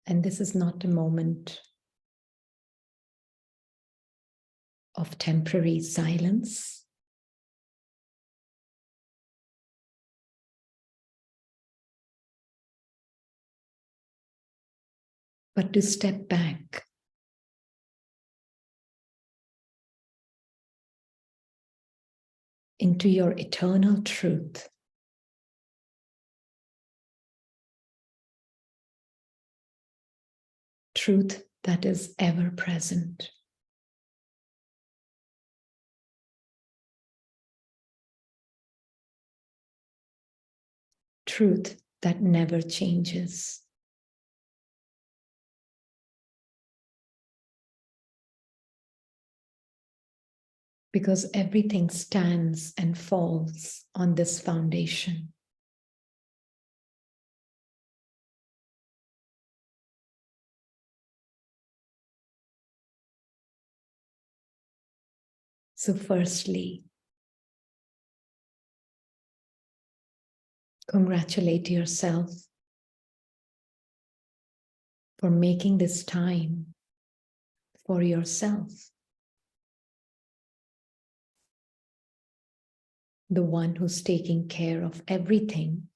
And this is not a moment of temporary silence, but to step back into your eternal truth. Truth that is ever present. Truth that never changes. Because everything stands and falls on this foundation. So firstly, congratulate yourself for making this time for yourself. The one who's taking care of everything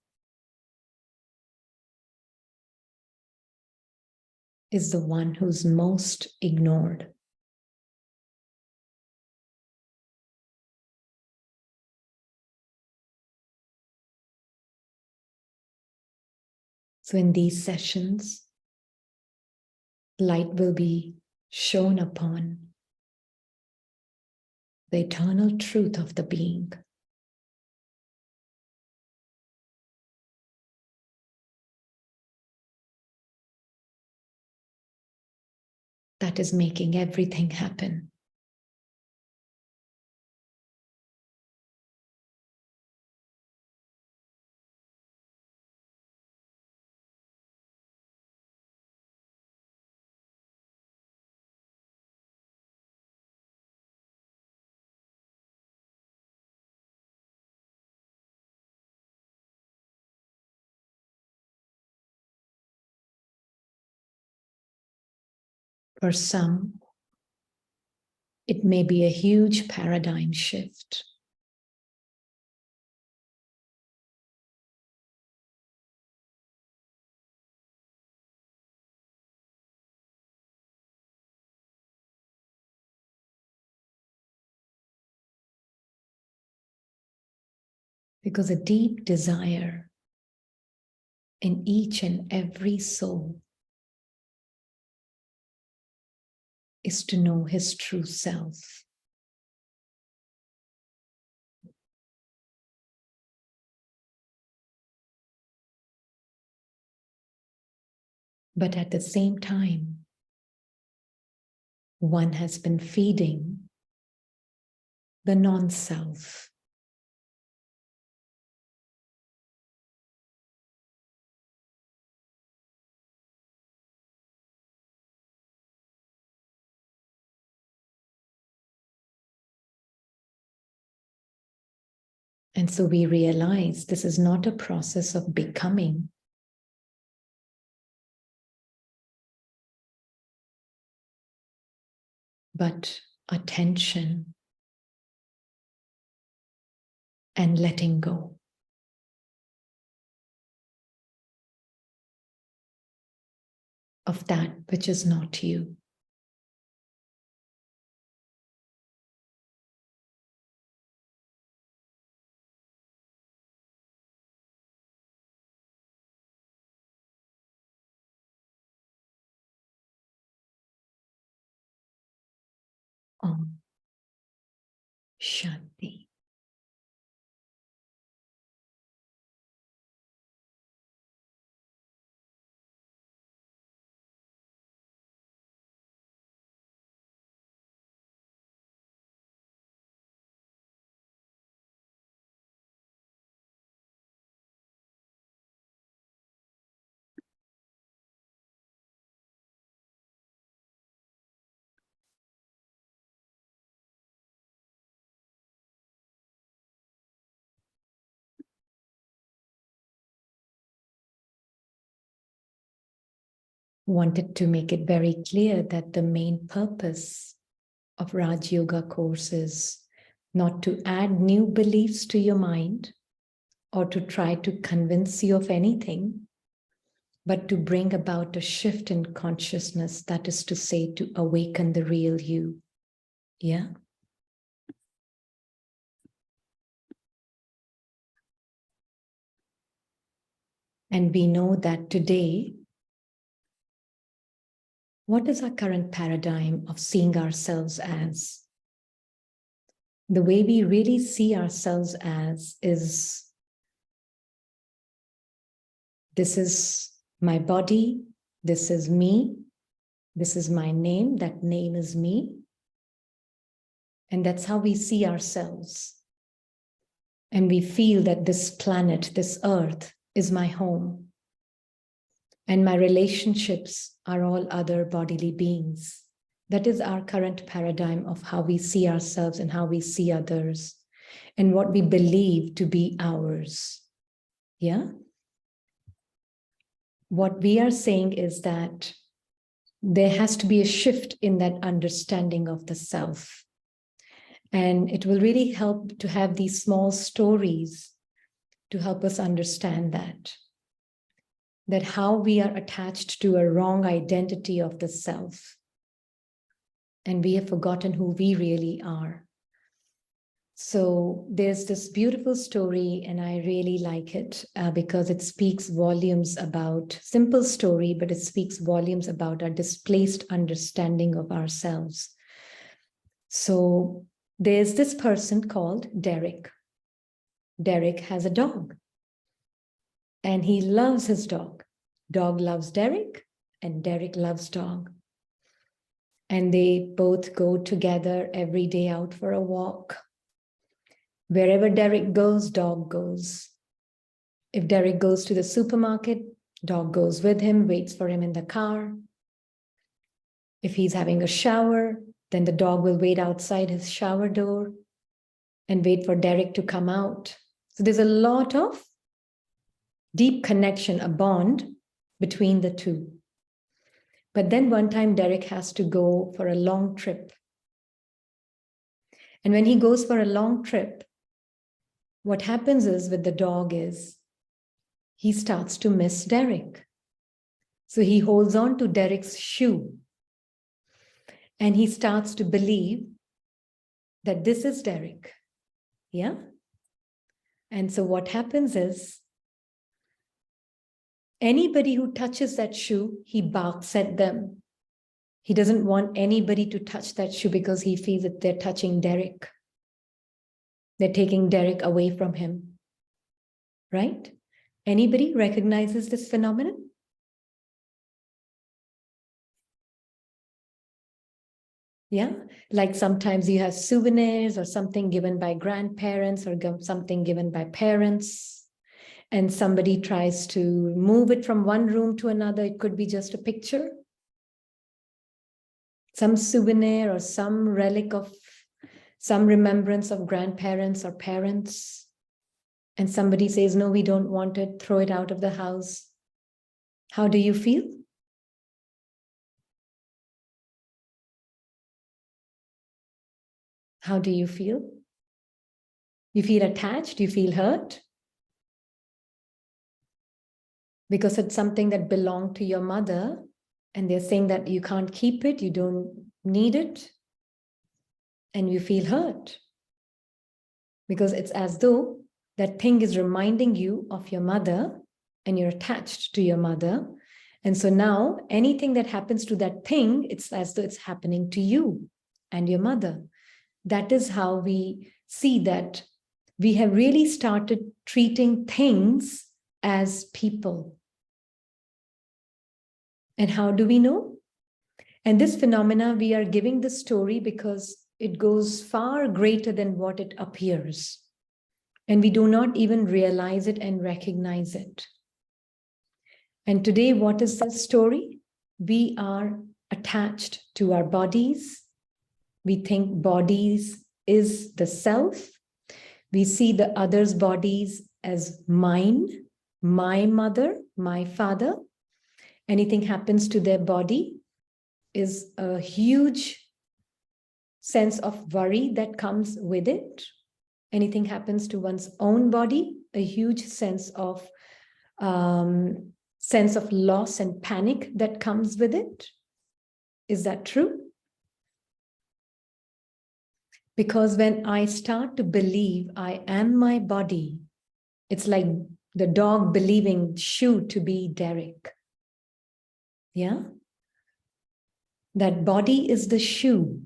is the one who's most ignored. So in these sessions, light will be shone upon the eternal truth of the being. That is making everything happen. For some, it may be a huge paradigm shift. Because a deep desire in each and every soul is to know his true self. But at the same time, one has been feeding the non-self. And so we realize this is not a process of becoming, but attention and letting go. Of that which is not you. Om Shanti. wanted to make it very clear that the main purpose of Raj Yoga course is not to add new beliefs to your mind or to try to convince you of anything, but to bring about a shift in consciousness, that is to say, to awaken the real you. Yeah? And we know that today, what is our current paradigm of seeing ourselves as? The way we really see ourselves as is, this is my body, this is me, this is my name, that name is me. And that's how we see ourselves. And we feel that this planet, this earth, is my home. And my relationships are all other bodily beings. That is our current paradigm of how we see ourselves and how we see others and what we believe to be ours. Yeah? What we are saying is that there has to be a shift in that understanding of the self. And it will really help to have these small stories to help us understand that how we are attached to a wrong identity of the self. And we have forgotten who we really are. So there's this beautiful story, and I really like it because it speaks volumes about, simple story, but it speaks volumes about our displaced understanding of ourselves. So there's this person called Derek. Derek has a dog. And he loves his dog. Dog loves Derek, and Derek loves dog. And they both go together every day out for a walk. Wherever Derek goes, dog goes. If Derek goes to the supermarket, dog goes with him, waits for him in the car. If he's having a shower, then the dog will wait outside his shower door and wait for Derek to come out. So there's a lot of deep connection, a bond between the two. But then one time Derek has to go for a long trip. And when he goes for a long trip, what happens is with the dog is he starts to miss Derek. So he holds on to Derek's shoe. And he starts to believe that this is Derek. Yeah? And so what happens is anybody who touches that shoe, he barks at them. He doesn't want anybody to touch that shoe because he feels that they're touching Derek. They're taking Derek away from him. Right? Anybody recognizes this phenomenon? Yeah, like sometimes you have souvenirs or something given by grandparents or something given by parents, and somebody tries to move it from one room to another. It could be just a picture, some souvenir or some relic of some remembrance of grandparents or parents. And somebody says, no, we don't want it, throw it out of the house. How do you feel? How do you feel? You feel attached? You feel hurt? Because it's something that belonged to your mother, and they're saying that you can't keep it, you don't need it, and you feel hurt. Because it's as though that thing is reminding you of your mother, and you're attached to your mother. And so now anything that happens to that thing, it's as though it's happening to you and your mother. That is how we see that we have really started treating things as people. And how do we know? And this phenomena, we are giving the story because it goes far greater than what it appears. And we do not even realize it and recognize it. And today, what is the story? We are attached to our bodies. We think bodies is the self. We see the other's bodies as mine, my mother, my father. anything happens to their body is a huge sense of worry that comes with it. Anything happens to one's own body, a huge sense of loss and panic that comes with it. Is that true? Because when I start to believe I am my body, it's like the dog believing shoe to be Derek. Yeah? That body is the shoe.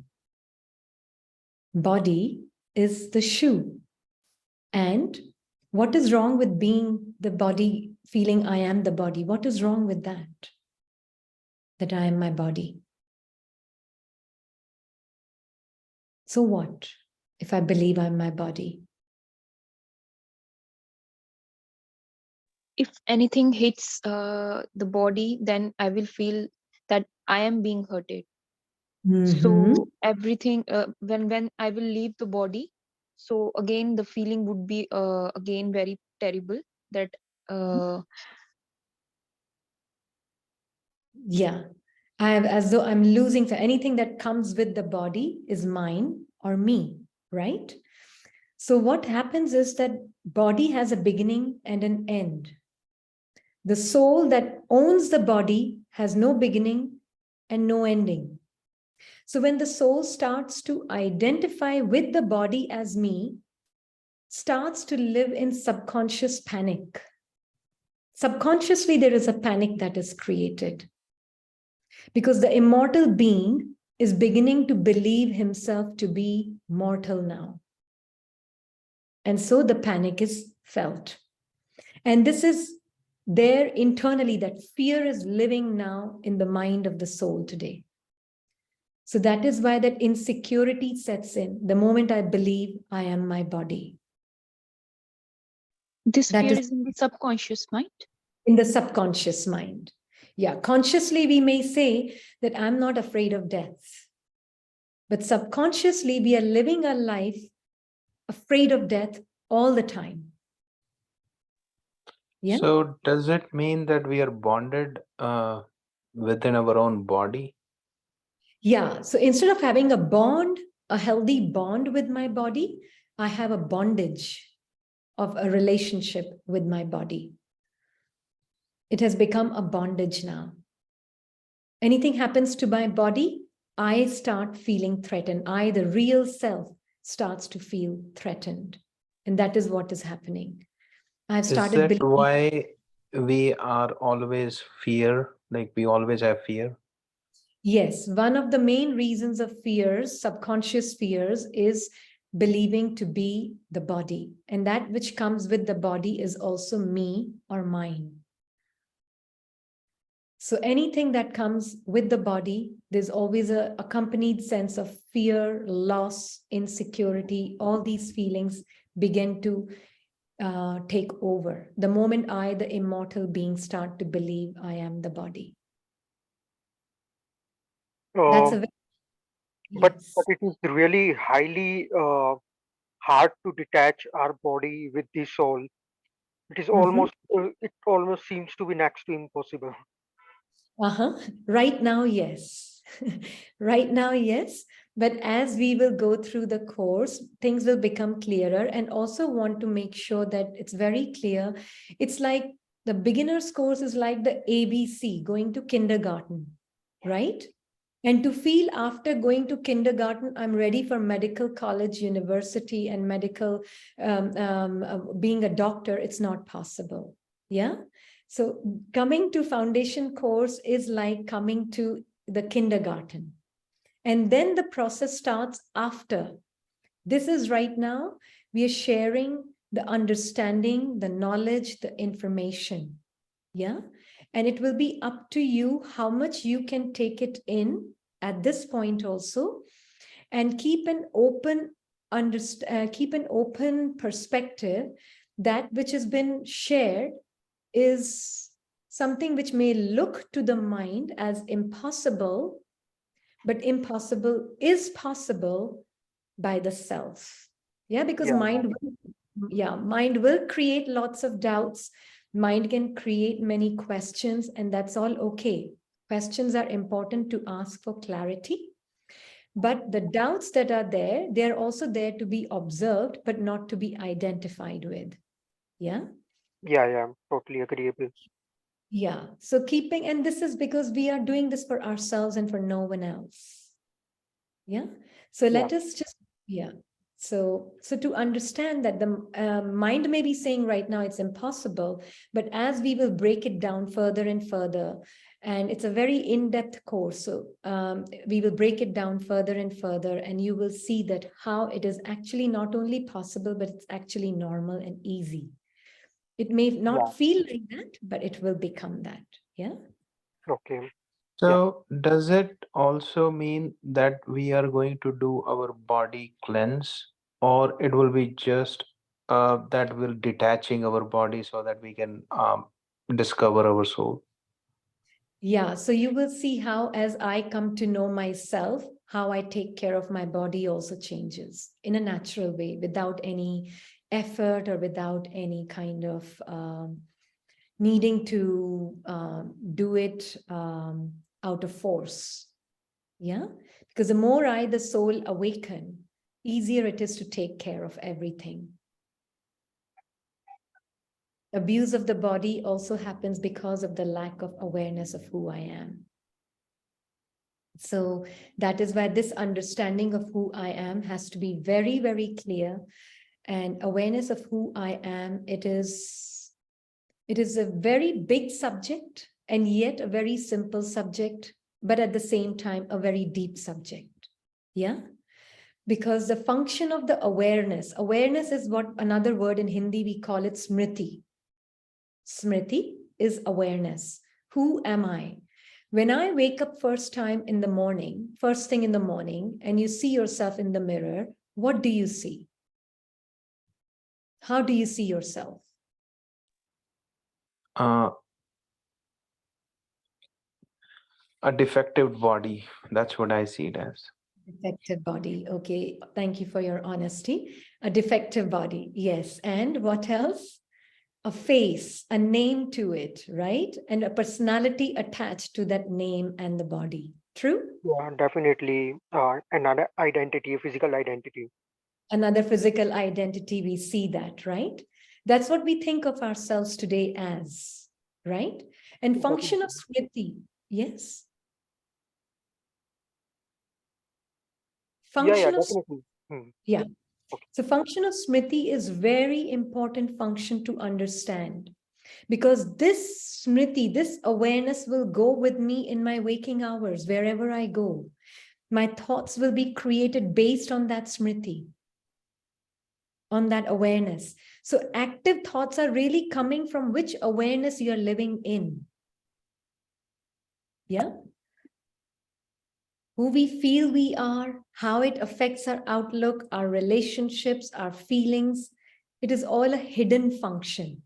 Body is the shoe. And what is wrong with being the body, feeling I am the body? What is wrong with that? That I am my body. So what if I believe I'm my body? If anything hits the body, then I will feel that I am being hurted. So everything, when I will leave the body, so again the feeling would be again very terrible, that Yeah, as though I'm losing. So anything that comes with the body is mine or me, right? So what happens is that body has a beginning and an end. The soul that owns the body has no beginning and no ending. So when the soul starts to identify with the body as me, starts to live in subconscious panic. Subconsciously, there is a panic that is created because the immortal being is beginning to believe himself to be mortal now. And so the panic is felt. And this is there internally, that fear is living now in the mind of the soul today. So that is why that insecurity sets in the moment I believe I am my body. this That fear is is in the subconscious mind. in the subconscious mind. Yeah, consciously we may say that I'm not afraid of death. But subconsciously we are living our life afraid of death all the time. Yeah. So does it mean that we are bonded within our own body? Yeah. So instead of having a bond, a healthy bond with my body, I have a bondage of a relationship with my body. It has become a bondage now. Anything happens to my body, I start feeling threatened. I, the real self, starts to feel threatened. And that is what is happening. I've Is started that believing. why we are always fear? Like we always have fear? Yes, one of the main reasons of fears, subconscious fears, is believing to be the body. And that which comes with the body is also me or mine. So anything that comes with the body, there's always an accompanied sense of fear, loss, insecurity. All these feelings begin to take over the moment I, the immortal being, start to believe I am the body. That's a but yes. it is really highly hard to detach our body with the soul. It is almost it almost seems to be next to impossible. Uh-huh. Right now, yes. Right now, yes. But as we will go through the course, things will become clearer, and also want to make sure that it's very clear. It's like the beginner's course is like the ABC, going to kindergarten, right? And to feel after going to kindergarten, I'm ready for medical college, university, and medical, being a doctor, it's not possible. Yeah. So coming to foundation course is like coming to the kindergarten. And then the process starts after. This is right now, we are sharing the understanding, the knowledge, the information. Yeah. And it will be up to you how much you can take it in at this point also, and keep an open perspective. That which has been shared is something which may look to the mind as impossible, but impossible is possible by the self. Yeah, because Yeah, mind will create lots of doubts. Mind can create many questions, and that's all okay. Questions are important to ask for clarity. But the doubts that are there, they're also there to be observed, but not to be identified with. Yeah? Yeah, totally agreeable. Yeah. So keeping, and this is because we are doing this for ourselves and for no one else. Yeah. So Yeah. let us just, yeah. So to understand that the mind may be saying right now it's impossible, but as we will break it down further and further, and it's a very in-depth course, so we will break it down further and further, and you will see that how it is actually not only possible, but it's actually normal and easy. It may not feel like that, but it will become that. Yeah. Okay. So, does it also mean that we are going to do our body cleanse, or it will be just that will detaching our body so that we can discover our soul? Yeah, so you will see how, as I come to know myself, how I take care of my body also changes in a natural way, without any effort or without any kind of needing to do it out of force. Yeah, because the more I, the soul, awaken, easier it is to take care of everything. Abuse of the body also happens because of the lack of awareness of who I am. So that is why this understanding of who I am has to be very, very clear. And awareness of who I am, it is a very big subject, and yet a very simple subject, but at the same time, a very deep subject. Yeah. Because the function of the awareness is what another word in Hindi, we call it smriti. Smriti is awareness. Who am I? When I wake up first thing in the morning, and you see yourself in the mirror, what do you see? How do you see yourself? Uh, a defective body. That's what I see it as. Defective body. Okay. Thank you for your honesty. A defective body. Yes. And what else? A face, a name to it, right? And a personality attached to that name and the body. True? Yeah, definitely. Another identity, a physical identity. Another physical identity, we see that, right? That's what we think of ourselves today as, right? And function of smriti, yes. Function of, Definitely. yeah. Okay. So function of smriti is very important function to understand, because this smriti, this awareness will go with me in my waking hours, wherever I go. My thoughts will be created based on that smriti, on that awareness. So active thoughts are really coming from which awareness you're living in. Yeah. Who we feel we are, how it affects our outlook, our relationships, our feelings. It is all a hidden function.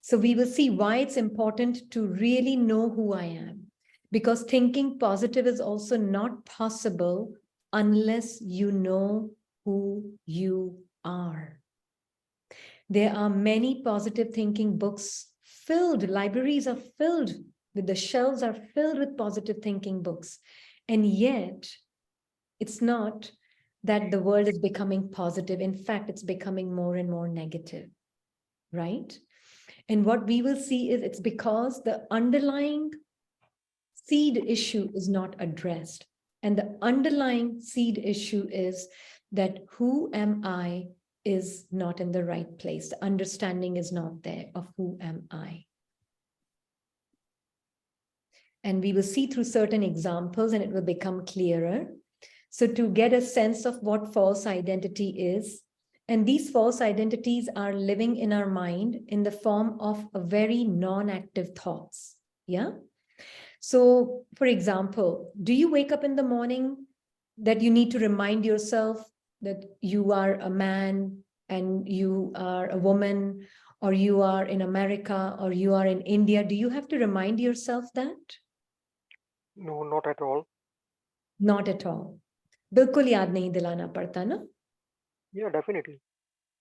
So we will see why it's important to really know who I am, because thinking positive is also not possible unless you know who you are. There are many positive thinking books filled, libraries are filled with, the shelves are filled with positive thinking books. And yet it's not that the world is becoming positive. In fact, it's becoming more and more negative, right? And what we will see is it's because the underlying seed issue is not addressed. And the underlying seed issue is that who am I is not in the right place. The understanding is not there of who am I. And we will see through certain examples and it will become clearer. So to get a sense of what false identity is, and these false identities are living in our mind in the form of a very non-active thoughts. Yeah. So for example, do you wake up in the morning that you need to remind yourself that you are a man and you are a woman, or you are in America, or you are in India? Do you have to remind yourself that? No, not at all. Not at all. बिल्कुल याद नहीं दिलाना पड़ता ना? Yeah, definitely.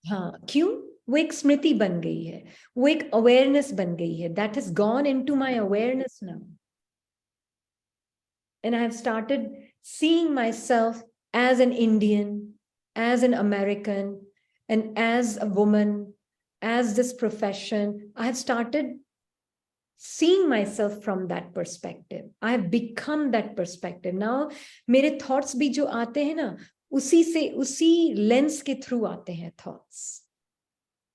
हाँ, क्यों? वो एक स्मृति बन गई है, वो एक अवेयरनेस बन गई है. That has gone into my awareness now. And I have started seeing myself as an Indian, as an American, and as a woman, as this profession. I have started seeing myself from that perspective. I have become that perspective. Now, मेरे thoughts भी जो आते हैं ना, उसी lens के through आते हैं thoughts.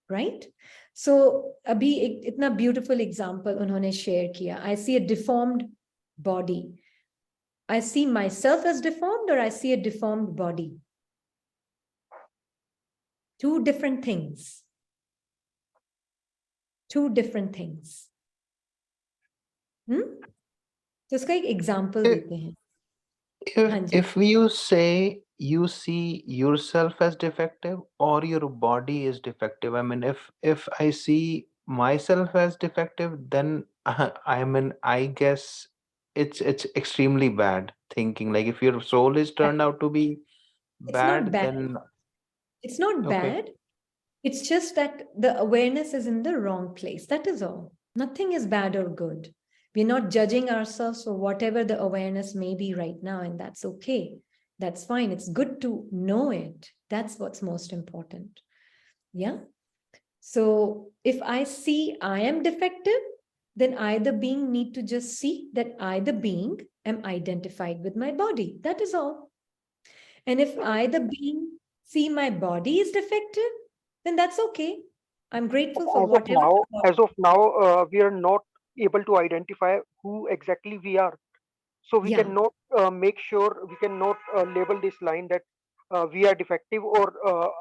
Right? So, अभी एक इतना beautiful example उन्होंने share किया. I see a deformed body. I see myself as deformed, or I see a deformed body. Two different things. Two different things. तो उसका एक एग्जाम्पल देते हैं. हाँ जी. If you say you see yourself as defective or your body is defective, I mean, if I see myself as defective, then I guess it's extremely bad thinking. Like if your soul is turned out to be It's not bad, bad. then It's not okay. bad. It's just that the awareness is in the wrong place. That is all. Nothing is bad or good. We're not judging ourselves for whatever the awareness may be right now, and that's okay. That's fine. It's good to know it. That's what's most important. Yeah. So if I see I am defective, then I, the being, need to just see that I, the being, am identified with my body. That is all. And if I, the being, see my body is defective, then that's okay. I'm grateful for whatever. As of now, we are not able to identify who exactly we are. So we Yeah. cannot make sure, we cannot label this line that we are defective or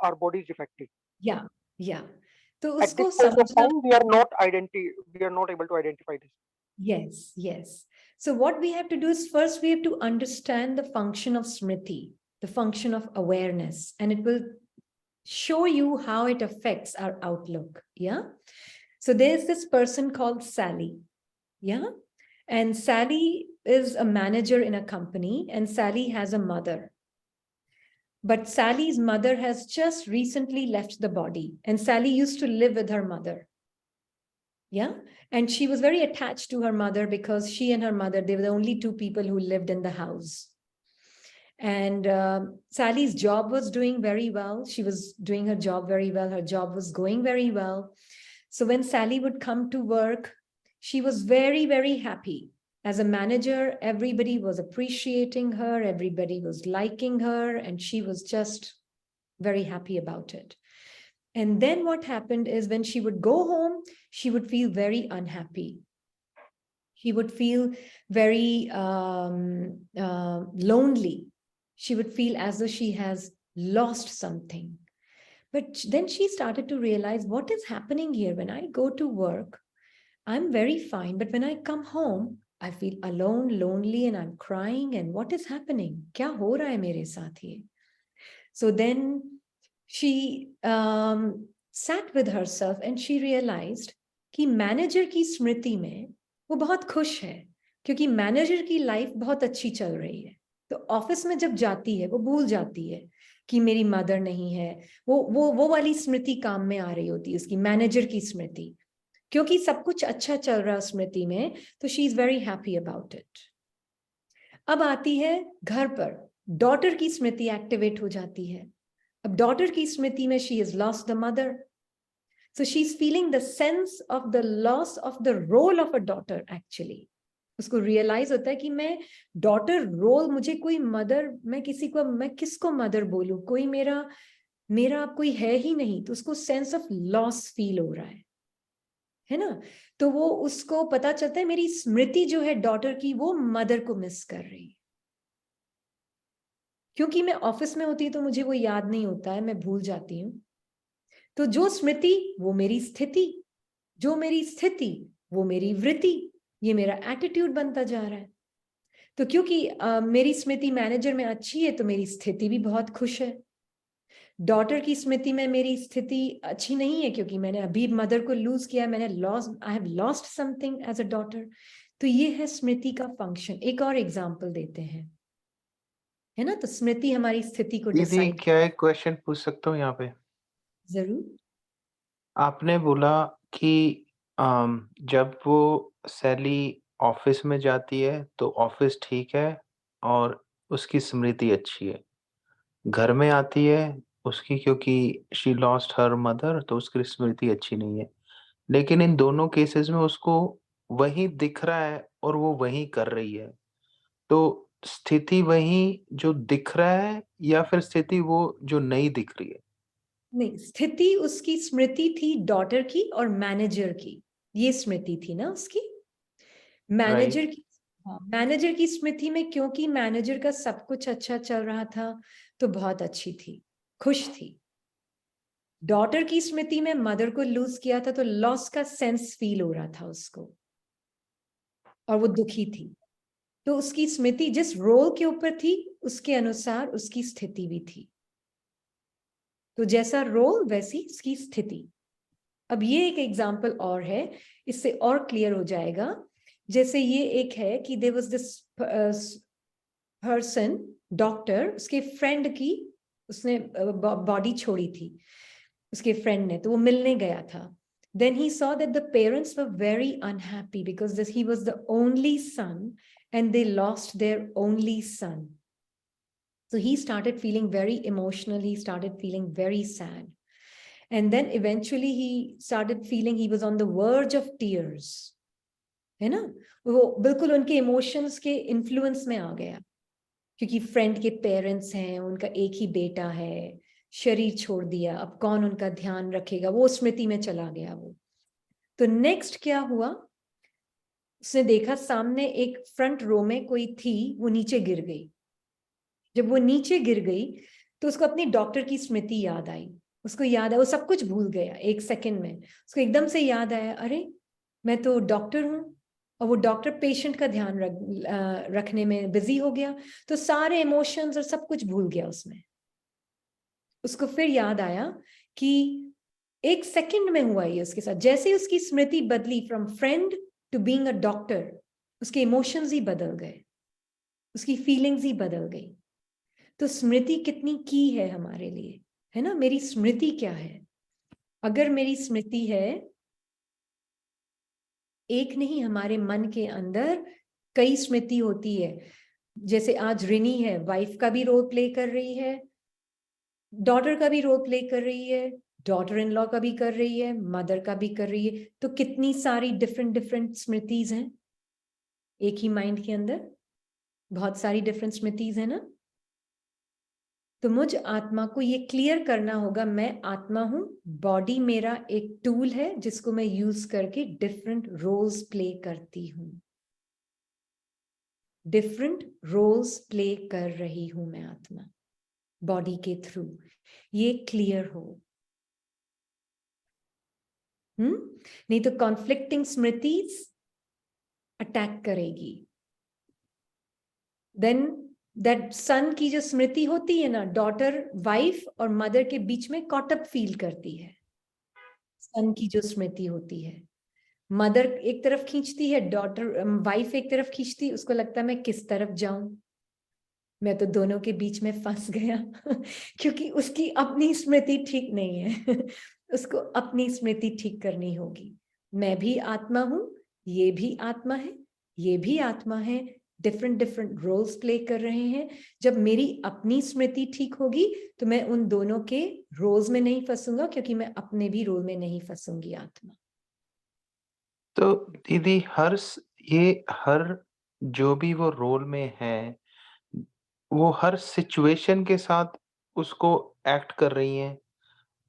our body is defective. Yeah. Yeah. तो At this उसको point of समझना. time, we are not able to identify this. Yes, yes. So what we have to do is first we have to understand the function of smriti, the function of awareness, and it will show you how it affects our outlook. Yeah. So there's this person called Sally. Yeah. And Sally is a manager in a company, and Sally has a mother. But Sally's mother has just recently left the body, and Sally used to live with her mother. Yeah. And she was very attached to her mother because she and her mother, they were the only two people who lived in the house. And Sally's job was doing very well. She was doing her job very well. Her job was going very well. So when Sally would come to work, she was very, very happy. As a manager, everybody was appreciating her. Everybody was liking her. And she was just very happy about it. And then what happened is when she would go home, she would feel very unhappy. She would feel very lonely. She would feel as though she has lost something. But then she started to realize what is happening here. When I go to work, I'm very fine. But when I come home, I feel alone, lonely, and I'm crying. And what is happening? Kya ho raha hai mere saath ye? So then she sat with herself and she realized कि manager की स्मृति में वो बहुत खुश है क्योंकि manager की life बहुत अच्छी चल रही है. तो ऑफिस में जब जाती है वो भूल जाती है कि मेरी मदर नहीं है. वो वाली स्मृति काम में आ रही होती है, उसकी मैनेजर की स्मृति, क्योंकि सब कुछ अच्छा चल रहा है स्मृति में. तो she is very happy about it. अब आती है घर पर, डॉटर की स्मृति एक्टिवेट हो जाती है. अब डॉटर की स्मृति में she is lost the mother. So she's feeling the sense of the loss of the role of a daughter actually. उसको realize होता है कि मैं daughter role, मुझे कोई mother, मैं किसको mother बोलूं, कोई मेरा कोई है ही नहीं. तो उसको sense of loss feel हो रहा है ना. तो वो उसको पता चलता है मेरी स्मृति जो है daughter की, वो mother को miss कर रही है. क्योंकि मैं ऑफिस में होती तो मुझे वो याद नहीं होता है, मैं भूल जाती हूँ. तो जो स्मृति वो मेरी स्थिति, जो मेरी स्थिति वो मेरी वृत्ति, ये मेरा एटीट्यूड बनता जा रहा है. तो क्योंकि मेरी स्मृति मैनेजर में अच्छी है तो मेरी स्थिति भी बहुत खुश है. डॉटर की स्मृति में मेरी स्थिति अच्छी नहीं है क्योंकि मैंने अभी मदर को लूज किया, I have lost something as a daughter. तो ये है स्मृति का फंक्शन. एक और एग्जाम्पल देते हैं, है ना. तो स्मृति हमारी स्थिति को दीदी डिसाइड. क्या एक क्वेश्चन पूछ सकता हूँ यहाँ पे? जरूर. आपने बोला कि जब वो सैली ऑफिस में जाती है तो ऑफिस ठीक है और उसकी स्मृति अच्छी है। घर में आती है उसकी, क्योंकि शी लॉस्ट हर मदर, तो उसकी स्मृति अच्छी नहीं है। लेकिन इन दोनों केसेस में उसको वही दिख रहा है और वो वही कर रही है। तो स्थिति वही जो दिख रहा है या फिर स्थिति वो जो नहीं दिख रही है? नहीं, स्थिति उसकी स्मृति थी डॉटर की और मैनेजर की। ये स्मृति थी ना उसकी मैनेजर राइट। की। हाँ, मैनेजर की स्मृति में क्योंकि मैनेजर का सब कुछ अच्छा चल रहा था तो बहुत अच्छी थी, खुश थी। डॉटर की स्मृति में मदर को लूज किया था तो लॉस का सेंस फील हो रहा था उसको और वो दुखी थी। तो उसकी स्मृति जिस रोल के ऊपर थी उसके अनुसार उसकी स्थिति भी थी। तो जैसा रोल वैसी उसकी स्थिति। अब ये एक एग्जाम्पल और है, इससे और क्लियर हो जाएगा। जैसे ये एक है कि there was this person, doctor, उसके फ्रेंड की उसने बॉडी छोड़ी थी उसके फ्रेंड ने, तो वो मिलने गया था। Then he saw that the parents were very unhappy because he was the only son and they lost their only son. So he started feeling very emotional. He started feeling very sad. And then eventually he started feeling he was on the verge of tears. है ना, वो बिल्कुल उनके emotions के influence में आ गया, क्योंकि friend के पेरेंट्स हैं, उनका एक ही बेटा है, शरीर छोड़ दिया, अब कौन उनका ध्यान रखेगा, वो स्मृति में चला गया वो। तो नेक्स्ट क्या हुआ, उसने देखा सामने एक फ्रंट रो में कोई थी, वो नीचे गिर गई। जब वो नीचे गिर गई तो उसको अपनी डॉक्टर की स्मृति याद आई। उसको याद आया, वो सब कुछ भूल गया एक सेकंड में। उसको एकदम से याद आया, अरे मैं तो डॉक्टर हूँ, और वो डॉक्टर पेशेंट का ध्यान रखने में बिजी हो गया, तो सारे इमोशंस और सब कुछ भूल गया उसमें। उसको फिर याद आया कि एक सेकंड में हुआ ये उसके साथ। जैसे ही उसकी स्मृति बदली from friend to being a doctor, उसके इमोशंस ही बदल गए, उसकी फीलिंग्स ही बदल गई। तो स्मृति कितनी की है हमारे लिए, है ना। मेरी स्मृति क्या है? अगर मेरी स्मृति है, एक नहीं, हमारे मन के अंदर कई स्मृति होती है। जैसे आज रिनी है, वाइफ का भी रोल प्ले कर रही है, डॉटर का भी रोल प्ले कर रही है, डॉटर इन लॉ का भी कर रही है, मदर का भी कर रही है। तो कितनी सारी डिफरेंट डिफरेंट स्मृतिज हैं एक ही माइंड के अंदर, बहुत सारी डिफरेंट स्मृतिज है ना। तो मुझ आत्मा को ये क्लियर करना होगा, मैं आत्मा हूं, बॉडी मेरा एक टूल है जिसको मैं यूज करके डिफरेंट रोल्स प्ले करती हूं, डिफरेंट रोल्स प्ले कर रही हूं मैं आत्मा बॉडी के थ्रू। ये क्लियर हो। नहीं तो कॉन्फ्लिक्टिंग स्मृतिज अटैक करेगी। देन दैट सन की जो स्मृति होती है ना, डॉटर वाइफ और मदर के बीच में कॉटअप फील करती है। सन की जो स्मृति होती है, मदर एक तरफ खींचती है, डॉटर वाइफ एक तरफ खींचती है, उसको लगता है मैं किस तरफ जाऊं, मैं तो दोनों के बीच में फंस गया क्योंकि उसकी अपनी स्मृति ठीक नहीं है उसको अपनी स्मृति ठीक करनी होगी। मैं भी आत्मा हूं, ये भी आत्मा है, ये भी आत्मा है, डिफरेंट डिफरेंट रोल्स प्ले कर रहे हैं। जब मेरी अपनी स्मृति ठीक होगी तो मैं उन दोनों के रोल्स में नहीं फंसूंगा, क्योंकि मैं अपने भी रोल में नहीं फंसूंगी आत्मा। तो दीदी ये हर जो भी वो रोल में है, वो हर सिचुएशन के साथ उसको एक्ट कर रही हैं,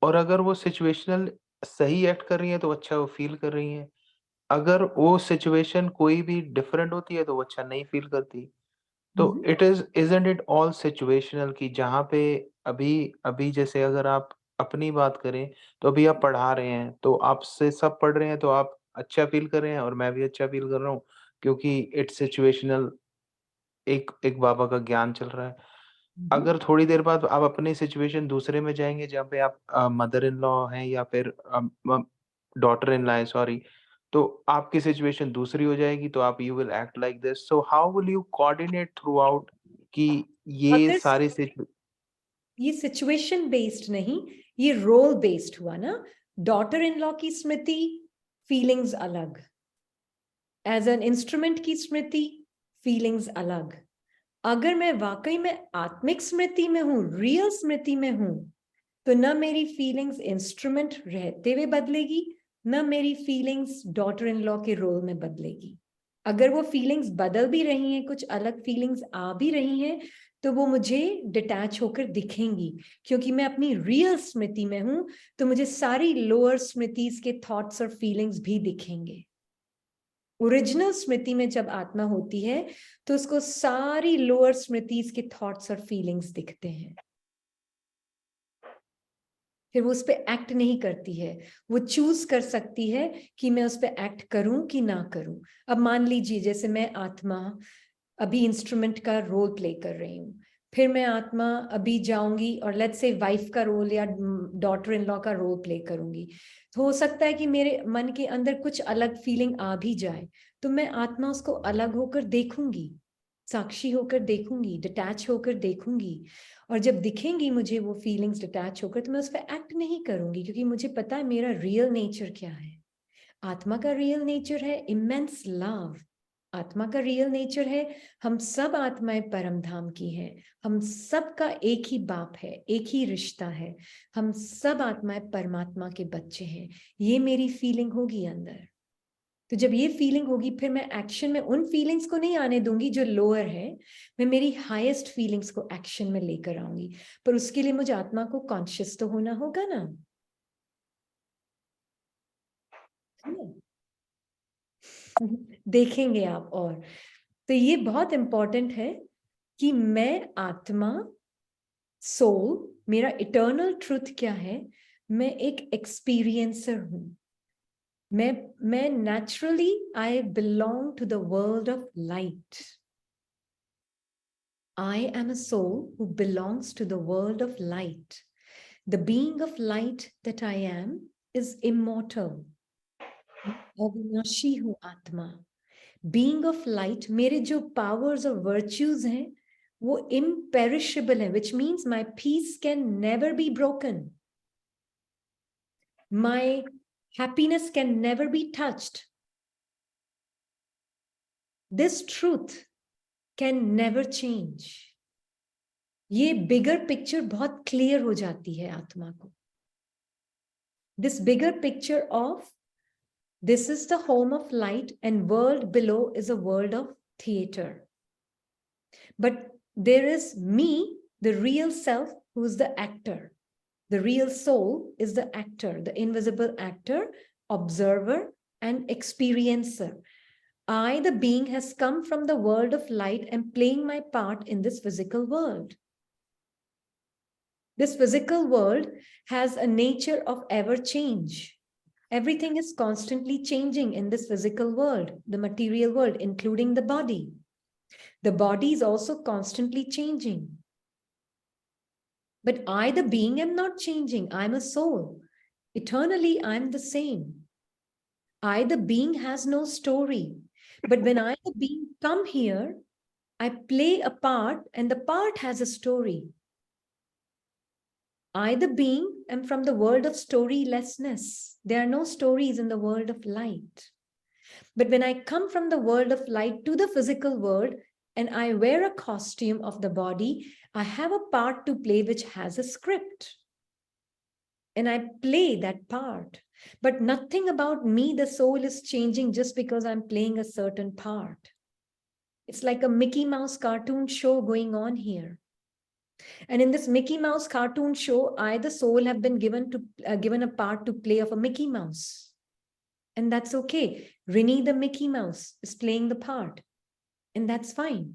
और अगर वो सिचुएशनल सही एक्ट कर रही हैं तो अच्छा वो फ़ील कर रही हैं। अगर वो सिचुएशन कोई भी डिफरेंट होती है तो वो अच्छा नहीं फ़ील करती। तो इज़न्ट इट ऑल सिचुएशनल कि जहाँ पे अभी अभी जैसे अगर आप अपनी बात करें, तो अभी आप पढ़ा रहे हैं, तो आपसे सब पढ़ रहे हैं तो आप अच्छा फ़ील कर रहे हैं और मैं भी अच्छा फ़ील कर रहा हूँ, क्योंकि इट्स सिचुएशनल। एक एक बाबा का ज्ञान चल रहा है। अगर थोड़ी देर बाद आप अपनी सिचुएशन दूसरे में जाएँगे जहाँ पे आप मदर इन लॉ हैं या फिर डॉटर इन लॉ है, सॉरी, तो आपकी सिचुएशन दूसरी हो जाएगी, तो आप you will act like this. So how will you coordinate through out कि ये अगर सारी सिचु ये सिचुएशन बेस्ड नहीं, ये रोल बेस्ड हुआ ना। daughter-in-law की स्मृति, feelings अलग. As an instrument की स्मृति, feelings अलग. अगर मैं वाकई में आत्मिक स्मृति में हूं, रियल स्मृति में हूं, तो न मेरी फीलिंग्स इंस्ट्रूमेंट रहते हुए बदलेगी, न मेरी फीलिंग्स डॉटर इन लॉ के रोल में बदलेगी. अगर वो फीलिंग्स बदल भी रही हैं, कुछ अलग फीलिंग्स आ भी रही हैं, तो वो मुझे डिटैच होकर दिखेंगी, क्योंकि मैं अपनी रियल स्मृति में हूं. तो मुझे सारी लोअर स्मृतिज के थॉट्स और फीलिंग्स भी दिखेंगे. ओरिजिनल स्मृति में जब आत्मा होती है तो उसको सारी लोअर स्मृतिज के थॉट्स और फीलिंग्स दिखते हैं. फिर वो उस पर एक्ट नहीं करती है. वो चूज कर सकती है कि मैं उस पर एक्ट करूं कि ना करूं. अब मान लीजिए जैसे मैं आत्मा अभी इंस्ट्रूमेंट का रोल प्ले कर रही हूँ, फिर मैं आत्मा अभी जाऊंगी और लेट्स से वाइफ का रोल या डॉटर इन लॉ का रोल प्ले करूंगी. तो हो सकता है कि मेरे मन के अंदर कुछ अलग फीलिंग आ भी जाए, तो मैं आत्मा उसको अलग होकर देखूंगी, साक्षी होकर देखूंगी, डिटैच होकर देखूंगी. और जब दिखेंगी मुझे वो फीलिंग्स डिटैच होकर, तो मैं उस पर एक्ट नहीं करूंगी, क्योंकि मुझे पता है मेरा रियल नेचर क्या है. आत्मा का रियल नेचर है इमेंस लव. आत्मा का रियल नेचर है हम सब आत्माएं परम धाम की हैं. हम सब का एक ही बाप है, एक ही रिश्ता है. हम सब आत्माएं परमात्मा के बच्चे हैं. ये मेरी फीलिंग होगी अंदर. तो जब ये फीलिंग होगी, फिर मैं एक्शन में उन फीलिंग्स को नहीं आने दूंगी जो लोअर है. मैं मेरी हाईएस्ट फीलिंग्स को एक्शन में लेकर आऊंगी. पर उसके लिए मुझे आत्मा को कॉन्शियस तो होना होगा ना. देखेंगे आप. और तो ये बहुत इंपॉर्टेंट है कि मैं आत्मा, सोल, मेरा इटर्नल ट्रुथ क्या है. मैं एक एक्सपीरियंसर हूं. मैं naturally I belong to the world of light. I am a soul who belongs to the world of light. The being of light that I am is immortal. अविनाशी हूँ आत्मा. Being of light, मेरे जो powers और virtues हैं वो imperishable है, which means my peace can never be broken. My happiness can never be touched. This truth can never change. ये बिगर पिक्चर बहुत क्लियर हो जाती है आत्मा को. This bigger picture of this is the home of light and world below is a world of theater. But there is me, the real self, who is the actor. The real soul is the actor, the invisible actor, observer, and experiencer. I, the being, has come from the world of light and playing my part in this physical world. This physical world has a nature of ever change. Everything is constantly changing in this physical world, the material world, including the body. The body is also constantly changing. But I, the being, am not changing. I'm a soul. Eternally, I'm the same. I, the being, has no story. But when I, the being, come here, I play a part and the part has a story. I, the being, am from the world of storylessness. There are no stories in the world of light. But when I come from the world of light to the physical world and I wear a costume of the body, I have a part to play which has a script. And I play that part. But nothing about me, the soul, is changing just because I'm playing a certain part. It's like a Mickey Mouse cartoon show going on here. And in this Mickey Mouse cartoon show, I, the soul, have been given a part to play of a Mickey Mouse. And that's okay. Rini, the Mickey Mouse, is playing the part. And that's fine.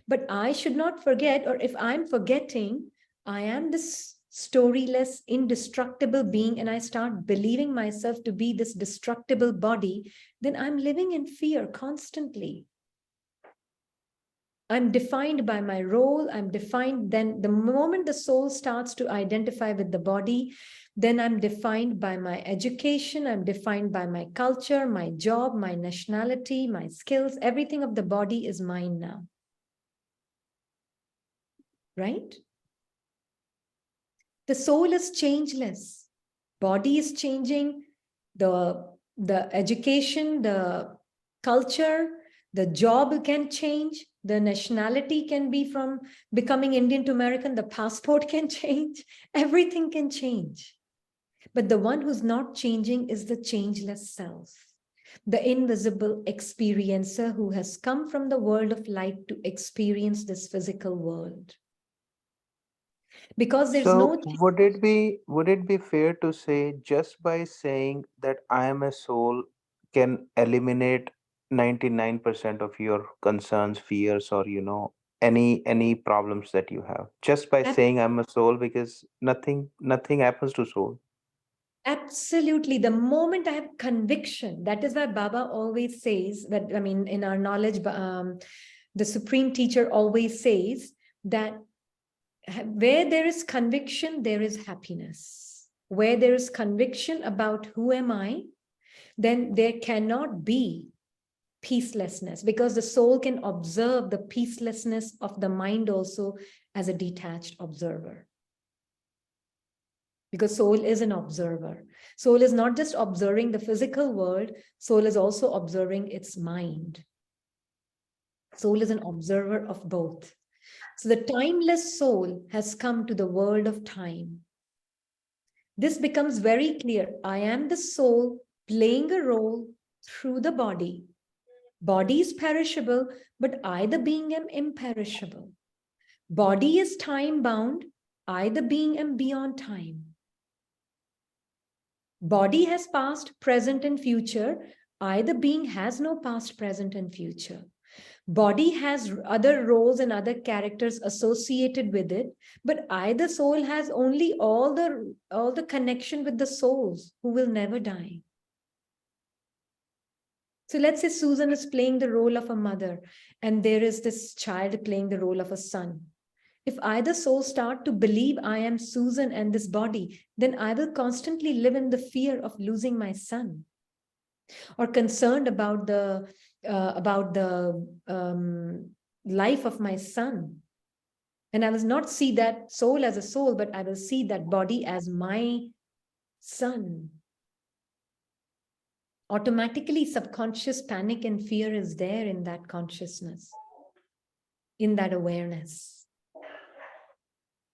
But I should not forget, or if I'm forgetting, I am this storyless, indestructible being, and I start believing myself to be this destructible body, then I'm living in fear constantly. I'm defined by my role. I'm defined. Then the moment the soul starts to identify with the body, then I'm defined by my education. I'm defined by my culture, my job, my nationality, my skills. Everything of the body is mine now. Right? The soul is changeless. Body is changing, the education, the culture, the job can change, the nationality can be from becoming Indian to American, the passport can change, everything can change. But the one who's not changing is the changeless self, the invisible experiencer who has come from the world of light to experience this physical world. Because there's no So would it be fair to say just by saying that I am a soul can eliminate 99% of your concerns, fears, or any problems that you have just by saying I'm a soul, because nothing happens to soul. Absolutely. The moment I have conviction, that is why Baba always says that, I mean, in our knowledge, the Supreme Teacher always says that where there is conviction, there is happiness. Where there is conviction about who am I, then there cannot be peacelessness, because the soul can observe the peacelessness of the mind also as a detached observer. Because soul is an observer. Soul is not just observing the physical world, soul is also observing its mind. Soul is an observer of both. So the timeless soul has come to the world of time. This becomes very clear. I am the soul playing a role through the body. Body is perishable, but I, the being, am imperishable. Body is time bound. I, the being, am beyond time. Body has past, present, and future. I, the being, has no past, present, and future. Body has other roles and other characters associated with it, but I, the soul, has only all the connection with the souls who will never die. So let's say Susan is playing the role of a mother, and there is this child playing the role of a son. If I, the soul, start to believe I am Susan and this body, then I will constantly live in the fear of losing my son, or concerned about the life of my son. And I will not see that soul as a soul, but I will see that body as my son. Automatically, subconscious panic and fear is there in that consciousness, in that awareness.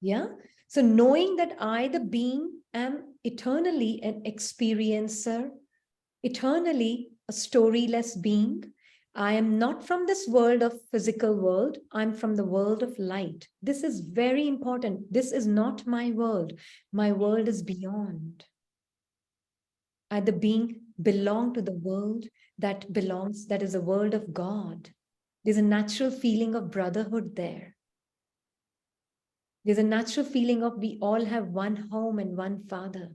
Yeah. So knowing that I, the being, am eternally an experiencer, eternally a storyless being. I am not from this world of physical world. I'm from the world of light. This is very important. This is not my world. My world is beyond. I, the being, belong to the world that is the world of God. There's a natural feeling of brotherhood there. There's a natural feeling of we all have one home and one father.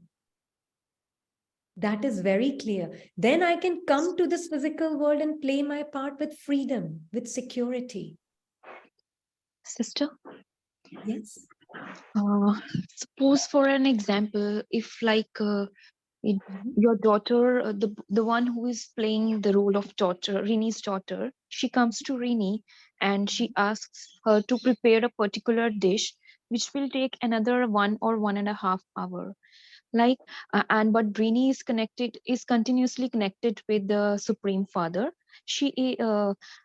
That is very clear. Then I can come to this physical world and play my part with freedom, with security. Sister, Yes. suppose for an example, if your daughter, the one who is playing the role of daughter, Rini's daughter, she comes to Rini and she asks her to prepare a particular dish, which will take another 1 or 1.5 hours. But Rini is continuously connected with the Supreme Father. She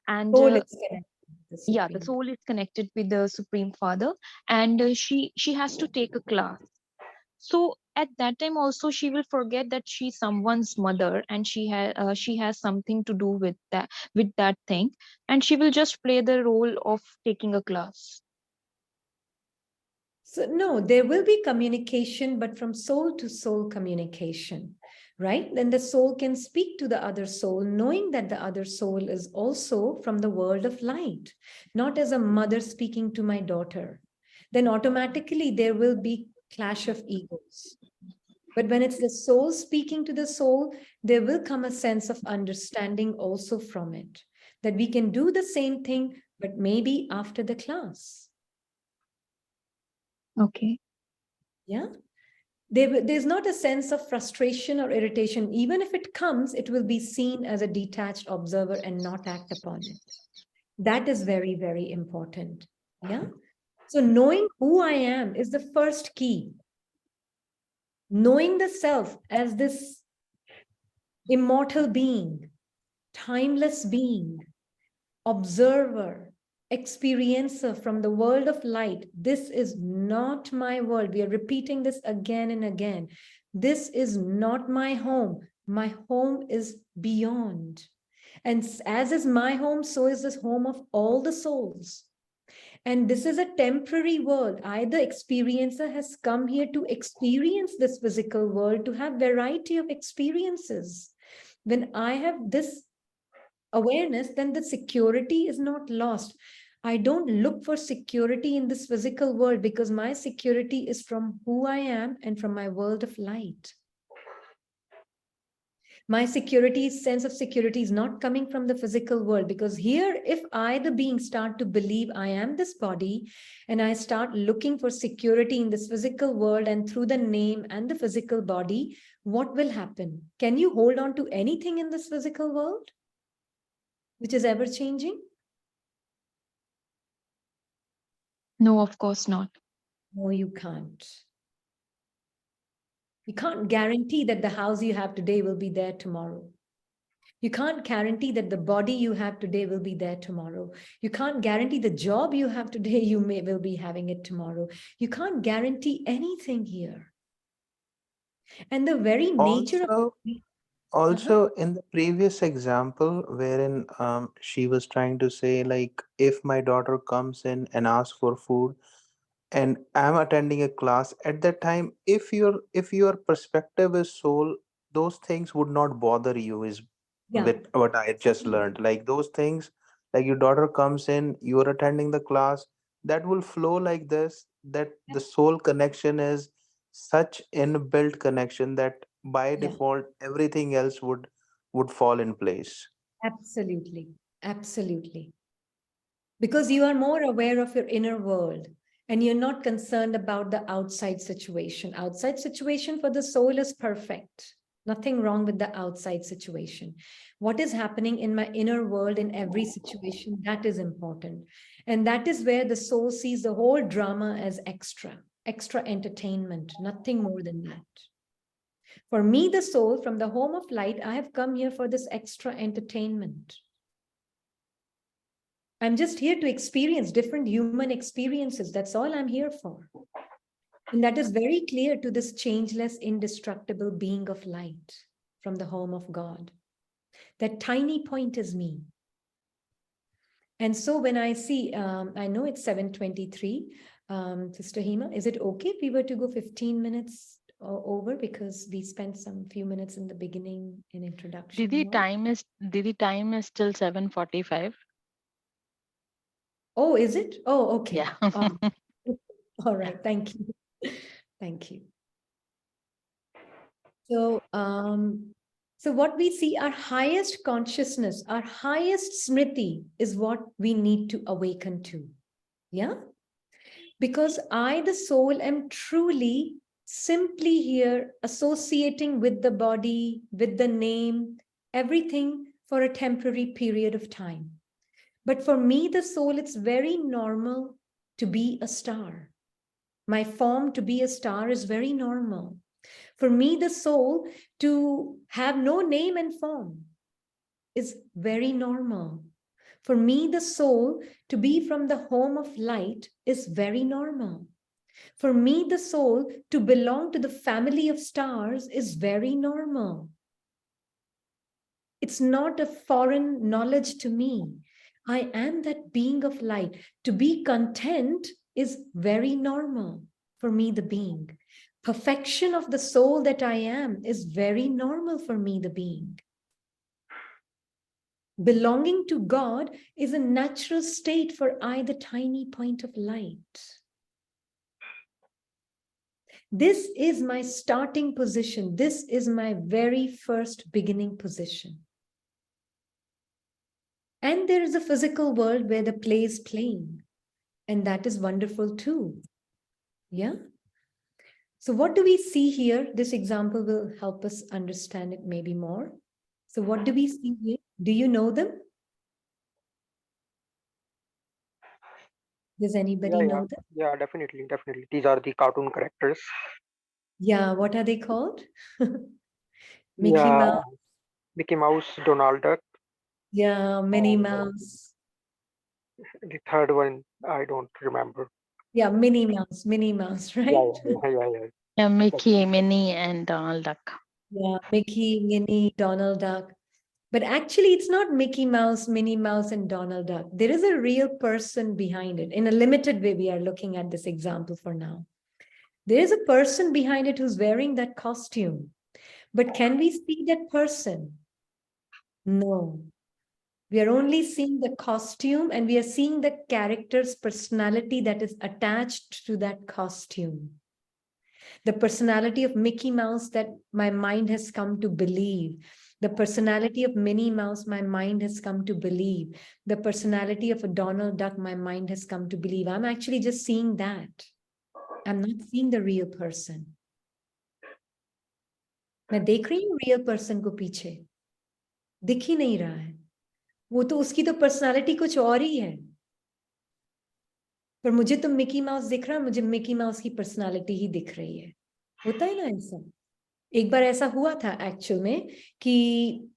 and Soul is connected to the yeah, the Supreme. soul is connected with the Supreme Father, and she has to take a class. So at that time also she will forget that she's someone's mother, and she has something to do with that thing, and she will just play the role of taking a class. So no, there will be communication, but from soul to soul communication, right? Then the soul can speak to the other soul, knowing that the other soul is also from the world of light, not as a mother speaking to my daughter. Then automatically there will be clash of egos. But when it's the soul speaking to the soul, there will come a sense of understanding also from it, that we can do the same thing, but maybe after the class. Okay. Yeah. There's not a sense of frustration or irritation. Even if it comes, it will be seen as a detached observer and not act upon it. That is very, very important. Yeah. So knowing who I am is the first key. knowing the self as this immortal being, timeless being, observer, experiencer from the world of light. This is not my world. We are repeating this again and again. This is not my home. My home is beyond. And as is my home, so is this home of all the souls. And this is a temporary world. I, the experiencer, has come here to experience this physical world, to have variety of experiences. When I have this awareness, then the security is not lost. I don't look for security in this physical world because my security is from who I am and from my world of light. My security, sense of security, is not coming from the physical world, because here, if I, the being, start to believe I am this body and I start looking for security in this physical world and through the name and the physical body, what will happen? Can you hold on to anything in this physical world which is ever changing? No, of course not. No, you can't. You can't guarantee that the house you have today will be there tomorrow. You can't guarantee that the body you have today will be there tomorrow. You can't guarantee the job you have today, will be having it tomorrow. You can't guarantee anything here. And the very nature of Also, in the previous example, wherein she was trying to say, like, if my daughter comes in and asks for food, and I'm attending a class at that time, if your perspective is soul, those things would not bother you, is yeah, with what I just learned. Like those things, like your daughter comes in, you're attending the class, that will flow like this, that the soul connection is such inbuilt connection that by yeah, default everything else would fall in place. absolutely, absolutely. Because you are more aware of your inner world and you're not concerned about the outside situation. Outside situation for the soul is perfect. Nothing wrong with the outside situation. What is happening in my inner world in every situation, that is important. And that is where the soul sees the whole drama as extra entertainment, nothing more than that. For me, the soul, from the home of light, I have come here for this extra entertainment. I'm just here to experience different human experiences. That's all I'm here for. And that is very clear to this changeless, indestructible being of light from the home of God. That tiny point is me. And so when I see, I know it's 7:23, Sister Hema, is it okay if we were to go 15 minutes over, because we spent some few minutes in the beginning in introduction? Didi, time is till 7:45. Oh, is it? Oh, okay. Yeah. All right. Thank you. Thank you. So, so what we see, our highest consciousness, our highest smriti is what we need to awaken to. Yeah. Because I, the soul, am truly simply here associating with the body, with the name, everything for a temporary period of time. But for me, the soul, it's very normal to be a star. My form to be a star is very normal. For me, the soul to have no name and form is very normal. For me, the soul to be from the home of light is very normal. For me, the soul to belong to the family of stars is very normal. It's not a foreign knowledge to me. I am that being of light. To be content is very normal for me, the being. Perfection of the soul that I am is very normal for me, the being. Belonging to God is a natural state for I, the tiny point of light. This is my starting position. This is my very first beginning position. And there is a physical world where the play is playing. And that is wonderful too. Yeah. So what do we see here? This example will help us understand it maybe more. So what do we see here? Do you know them? Does anybody know them? Yeah, definitely. These are the cartoon characters. Yeah, what are they called? Mickey Yeah, Mouse. Mickey Mouse, Donald Duck. Yeah, Minnie and Mouse. the third one, I don't remember. Yeah, Minnie Mouse, Yeah, right? yeah. Yeah, Mickey, Minnie, and Donald Duck. Yeah, Mickey, Minnie, Donald Duck. But actually, it's not Mickey Mouse, Minnie Mouse, and Donald Duck. There is a real person behind it. In a limited way, we are looking at this example for now. There is a person behind it who's wearing that costume. But can we see that person? No. We are only seeing the costume and we are seeing the character's personality that is attached to that costume. The personality of Mickey Mouse that my mind has come to believe. The personality of Minnie Mouse, my mind has come to believe. The personality of a Donald Duck, my mind has come to believe. I'm actually just seeing that. I'm not seeing the real person. मैं देख रही हूँ real person को पीछे. दिख ही नहीं रहा है. वो तो उसकी तो पर्सनालिटी कुछ और ही है. पर मुझे तो मिकी माउस दिख रहा है, मुझे मिकी माउस की पर्सनालिटी ही दिख रही है. होता है ना ऐसा. एक बार ऐसा हुआ था एक्चुअल में कि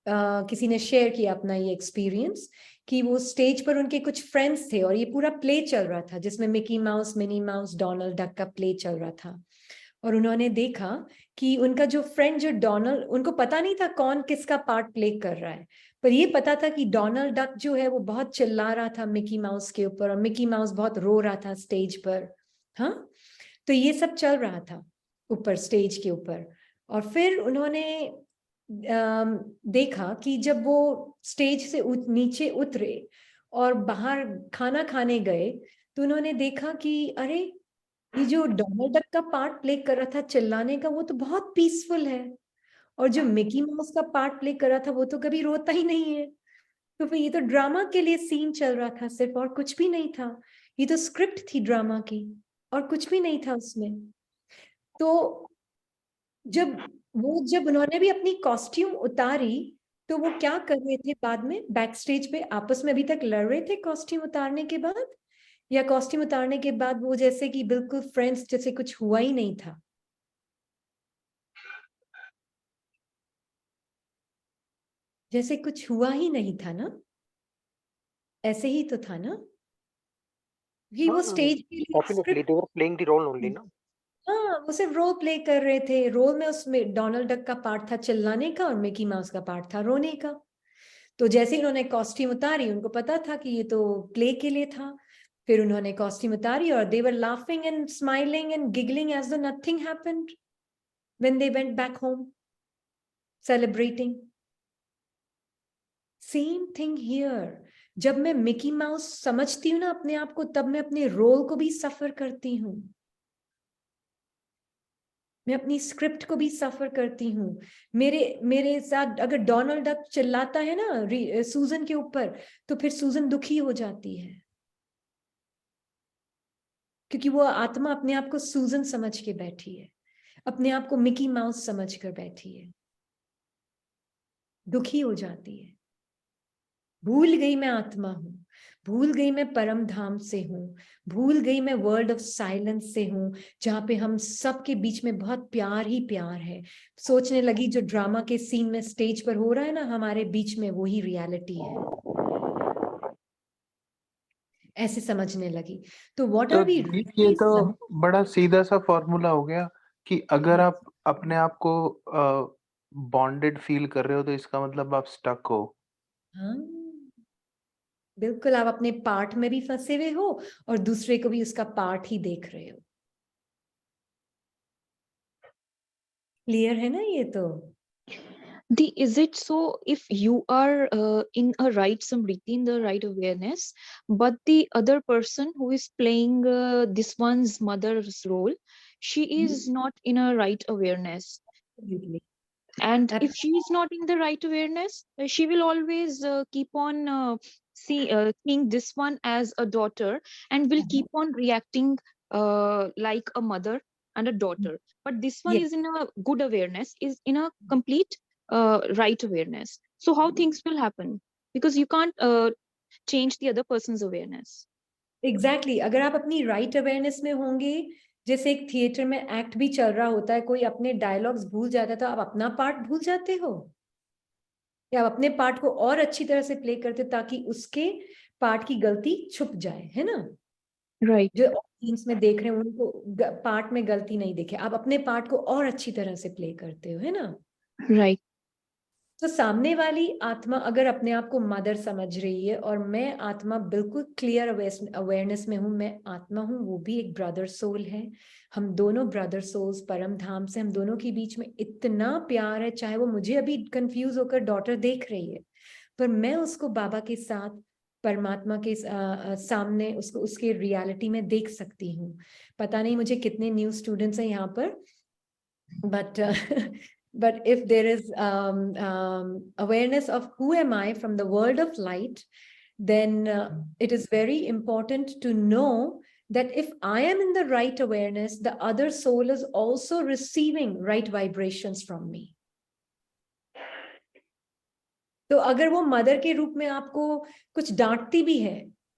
किसी ने शेयर किया अपना ये एक्सपीरियंस कि वो स्टेज पर उनके कुछ फ्रेंड्स थे और ये पूरा प्ले चल रहा था जिसमें Mickey mouse, Minnie Mouse, Donald duck का प्ले चल रहा था. और उन्होंने देखा कि उनका जो फ्रेंड जो डोनाल्ड, उनको पता नहीं था कौन किसका पार्ट प्ले कर रहा है, पर ये पता था कि डोनाल्ड डक जो है वो बहुत चिल्ला रहा था मिकी माउस के ऊपर और मिकी माउस बहुत रो रहा था स्टेज पर. हाँ, तो ये सब चल रहा था ऊपर स्टेज के ऊपर. और फिर उन्होंने देखा कि जब वो स्टेज से नीचे उतरे और बाहर खाना खाने गए तो उन्होंने देखा कि अरे ये जो डोनाल्ड डक का पार्ट प्ले कर रहा था चिल्लाने का वो तो बहुत पीसफुल है और जो मिकी माउस का पार्ट प्ले कर रहा था वो तो कभी रोता ही नहीं है. तो फिर ये तो ड्रामा के लिए सीन चल रहा था सिर्फ और कुछ भी नहीं था. ये तो स्क्रिप्ट थी ड्रामा की और कुछ भी नहीं था उसमें. तो जब उन्होंने भी अपनी कॉस्ट्यूम उतारी तो वो क्या कर रहे थे बाद में बैक स्टेज पे आपस में अभी तक लड़ रहे थे कॉस्ट्यूम उतारने के बाद, या कॉस्ट्यूम उतारने के बाद वो जैसे कि बिल्कुल फ्रेंड्स जैसे कुछ हुआ ही नहीं था. जैसे कुछ हुआ ही नहीं था ना, ऐसे ही तो था ना कि वो स्टेज के लिए Definitely, script. they were playing the role only, no? हाँ, वो सिर्फ रोल प्ले कर रहे थे. रोल में उसमें डोनाल्ड डक का पार्ट था चिल्लाने का और मिकी माउस का पार्ट था रोने का. तो जैसे ही उन्होंने कॉस्ट्यूम उतारी उनको पता था कि ये तो प्ले के लिए था. फिर उन्होंने कॉस्ट्यूम उतारी और they were laughing and smiling and giggling as though nothing happened when they went back home celebrating. Same thing here. जब मैं मिकी माउस समझती हूँ ना अपने आप को तब मैं अपने रोल को भी सफर करती हूँ. मैं अपनी स्क्रिप्ट को भी सफर करती हूँ. मेरे साथ अगर डोनाल्ड डक चिल्लाता है ना सूजन के ऊपर तो फिर सूजन दुखी हो जाती है क्योंकि वो आत्मा अपने आप को सूजन समझ के बैठी है, अपने आप को मिकी माउस समझ कर बैठी है, दुखी हो जाती है. भूल गई मैं आत्मा हूं, भूल गई मैं परम धाम से हूं, भूल गई मैं वर्ल्ड ऑफ साइलेंस से हूं जहां पे हम सबके बीच में बहुत प्यार ही प्यार है. सोचने लगी जो ड्रामा के सीन में स्टेज पर हो रहा है ना हमारे बीच में वही रियलिटी है. ऐसे समझने लगी. तो व्हाट तो आर वी ये तो रियली. बड़ा सीधा सा फॉर्मूला हो गया कि अगर आप अपने आप को बॉन्डेड फील कर रहे हो तो इसका मतलब आप स्टक हो. हाँ, बिल्कुल. आप अपने पार्ट में भी फंसे हुए हो और दूसरे को भी उसका पार्ट ही देख रहे हो. क्लियर है ना ये तो. Is it so if you are in a right samriti, in the right awareness, but the other person who is playing this one's mother's role, she is not in a right awareness. Absolutely. And if she is not in the right awareness, she will always keep on seeing this one as a daughter and will keep on reacting like a mother and a daughter. But this one Yes. is in a good awareness, is in a complete right awareness. So how things will happen? Because you can't change the other person's awareness. Exactly. अगर आप अपनी right awareness में होंगे जैसे एक theatre में act भी चल रहा होता है, कोई अपने डायलॉग्स भूल जाता है तो आप अपना पार्ट भूल जाते हो, या आप अपने पार्ट को और अच्छी तरह से प्ले करते हो ताकि उसके पार्ट की गलती छुप जाए, है ना? Right. जो ऑडियंस में देख रहे हैं उनको पार्ट में गलती नहीं दिखे, आप अपने पार्ट को और अच्छी तरह से प्ले करते हो, है ना? Right. तो सामने वाली आत्मा अगर अपने आप को मदर समझ रही है और मैं आत्मा बिल्कुल क्लियर अवेयरनेस में हूँ, मैं आत्मा हूँ, वो भी एक ब्रदर सोल है, हम दोनों ब्रदर सोल्स परम धाम से, हम दोनों के बीच में इतना प्यार है, चाहे वो मुझे अभी कंफ्यूज होकर डॉटर देख रही है, पर मैं उसको बाबा के साथ परमात्मा के सामने उसको उसके रियलिटी में देख सकती हूँ। पता नहीं मुझे कितने न्यू स्टूडेंट्स हैं यहाँ पर, but if there is awareness of who am I from the world of light, then it is very important to know that if I am in the right awareness, the other soul is also receiving right vibrations from me. तो अगर वो mother के रूप में आपको कुछ डांटती भी है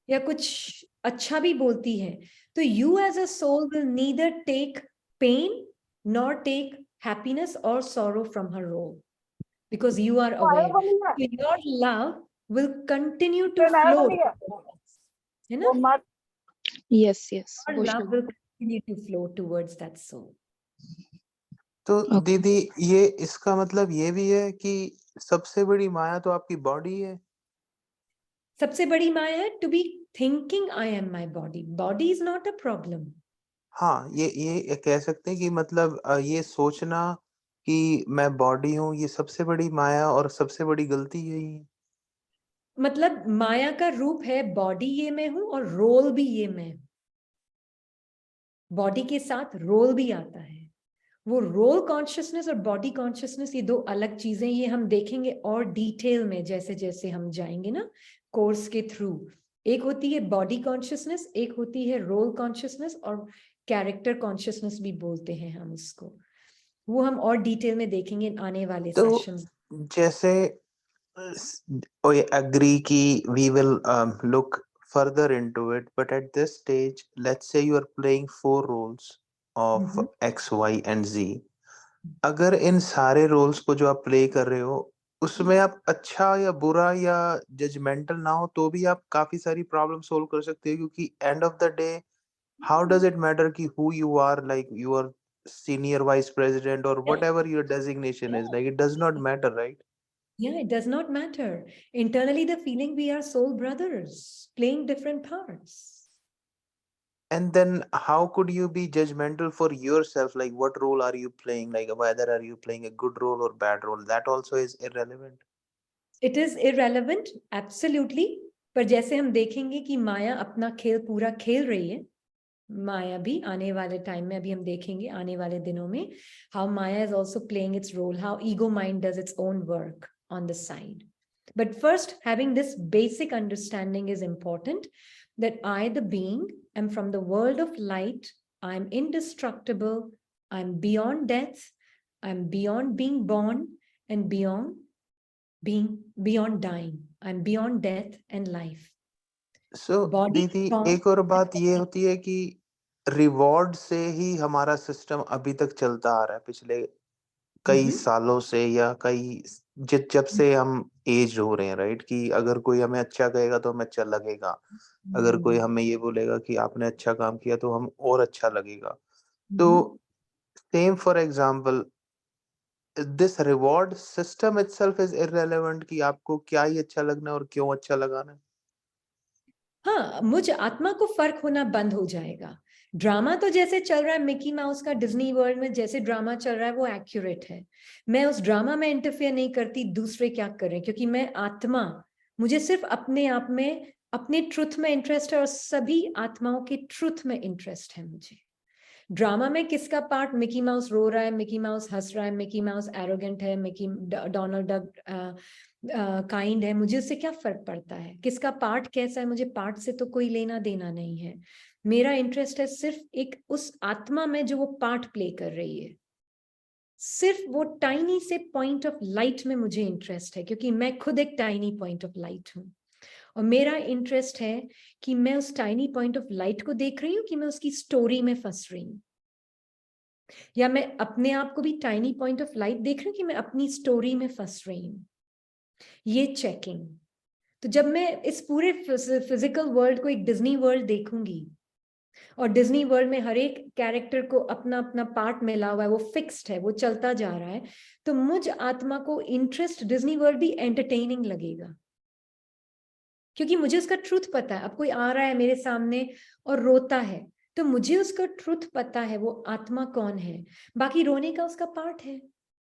या कुछ अच्छा भी बोलती है, तो you as a soul will neither take pain nor take happiness or sorrow from her role, because you are aware. So your love will continue to flow, है ना? Yes, yes. Your वो love Shubh. will continue to flow towards that soul. तो Okay. दीदी, ये इसका मतलब ये भी है कि सबसे बड़ी माया तो आपकी बॉडी है? सबसे बड़ी माया है to be thinking I am my body. Body is not a problem. हाँ, ये कह सकते हैं कि मतलब ये सोचना कि मैं बॉडी हूँ, ये सबसे बड़ी माया और सबसे बड़ी गलती यही है। मतलब माया का रूप है बॉडी ये मैं हूं और रोल भी ये मैं हूं। बॉडी के साथ रोल भी आता है। वो रोल कॉन्शियसनेस और बॉडी कॉन्शियसनेस ये दो अलग चीजें, ये हम देखेंगे और डिटेल में जैसे जैसे हम जाएंगे ना कोर्स के थ्रू। एक होती है बॉडी कॉन्शियसनेस, एक होती है रोल कॉन्शियसनेस, और कैरेक्टर कॉन्शियसनेस भी बोलते हैं हम उसको। वो हम और डिटेल में देखेंगे आने वाले तो सेशंस। जैसे I agree कि we will look further into it, but at this stage, let's say you are playing 4 roles of X, Y and Z. अगर इन सारे रोल्स को जो आप प्ले कर रहे हो, उसमें आप अच्छा या बुरा या जजमेंटल ना हो तो भी आप काफी सारी प्रॉब्लम सोल्व कर सकते हो, क्योंकि end of the day how does it matter कि who you are, like you are senior vice president or whatever your designation is, like it does not matter, right? Yeah, it does not matter. Internally, the feeling we are soul brothers playing different parts. And then how could you be judgmental for yourself? Like what role are you playing? Like whether are you playing a good role or bad role? That also is irrelevant. It is irrelevant, absolutely. पर जैसे हम देखेंगे कि माया अपना खेल पूरा खेल रही है, माया भी आने वाले टाइम में, अभी हम देखेंगे आने वाले दिनों में, how Maya is also playing its role, how ego mind does its own work on the side. But first, having this basic understanding is important, that I, the being, am from the world of light, I'm indestructible, I'm beyond death, I'm beyond being born, and beyond dying, I'm beyond death and life. So Body दीदी, form, एक और बात ये होती है कि reward से ही हमारा सिस्टम अभी तक चलता आ रहा है, पिछले कई सालों से या कई जब से हम एज हो रहे हैं, राइट? कि अगर कोई हमें अच्छा कहेगा तो हमें अच्छा लगेगा, अगर कोई हमें ये बोलेगा कि आपने अच्छा काम किया तो हम और अच्छा लगेगा। तो same for example, this reward system itself is irrelevant कि आपको क्या ही अच्छा लगना है और क्यों अच्छा लगाना है। हाँ, मुझ आत्मा को फर्क होना बंद हो जाएगा। ड्रामा तो जैसे चल रहा है मिकी माउस का डिज्नी वर्ल्ड में, जैसे ड्रामा चल रहा है वो एक्यूरेट है। मैं उस ड्रामा में इंटरफेयर नहीं करती दूसरे क्या कर रहे हैं, क्योंकि मैं आत्मा, मुझे सिर्फ अपने आप में, अपने ट्रुथ में इंटरेस्ट है और सभी आत्माओं के ट्रुथ में इंटरेस्ट है मुझे। ड्रामा में किसका पार्ट, मिकी माउस रो रहा है, मिकी माउस हंस रहा है, मिकी माउस एरोगेंट है, मिकी डोनाल्ड डक काइंड है, मुझे उससे क्या फर्क पड़ता है? किसका पार्ट कैसा है, मुझे पार्ट से तो कोई लेना देना नहीं है। मेरा इंटरेस्ट है सिर्फ एक उस आत्मा में जो वो पार्ट प्ले कर रही है, सिर्फ वो टाइनी से पॉइंट ऑफ लाइट में मुझे इंटरेस्ट है, क्योंकि मैं खुद एक टाइनी पॉइंट ऑफ लाइट हूँ। और मेरा इंटरेस्ट है कि मैं उस टाइनी पॉइंट ऑफ लाइट को देख रही हूँ कि मैं उसकी स्टोरी में फंस रही हूँ। या मैं अपने आप को भी टाइनी पॉइंट ऑफ लाइट देख रही हूँ कि मैं अपनी स्टोरी में फंस रही हूँ, ये चेकिंग। तो जब मैं इस पूरे फिजिकल वर्ल्ड को एक डिज्नी वर्ल्ड देखूंगी, और डिज्नी वर्ल्ड में हर एक कैरेक्टर को अपना अपना पार्ट मिला हुआ है, वो फिक्स्ड है, वो चलता जा रहा है, तो मुझ आत्मा को इंटरेस्ट डिज्नी वर्ल्ड भी एंटरटेनिंग लगेगा, क्योंकि मुझे उसका ट्रूथ पता है। अब कोई आ रहा है मेरे सामने और रोता है, तो मुझे उसका ट्रूथ पता है, वो आत्मा कौन है। बाकी रोने का उसका पार्ट है,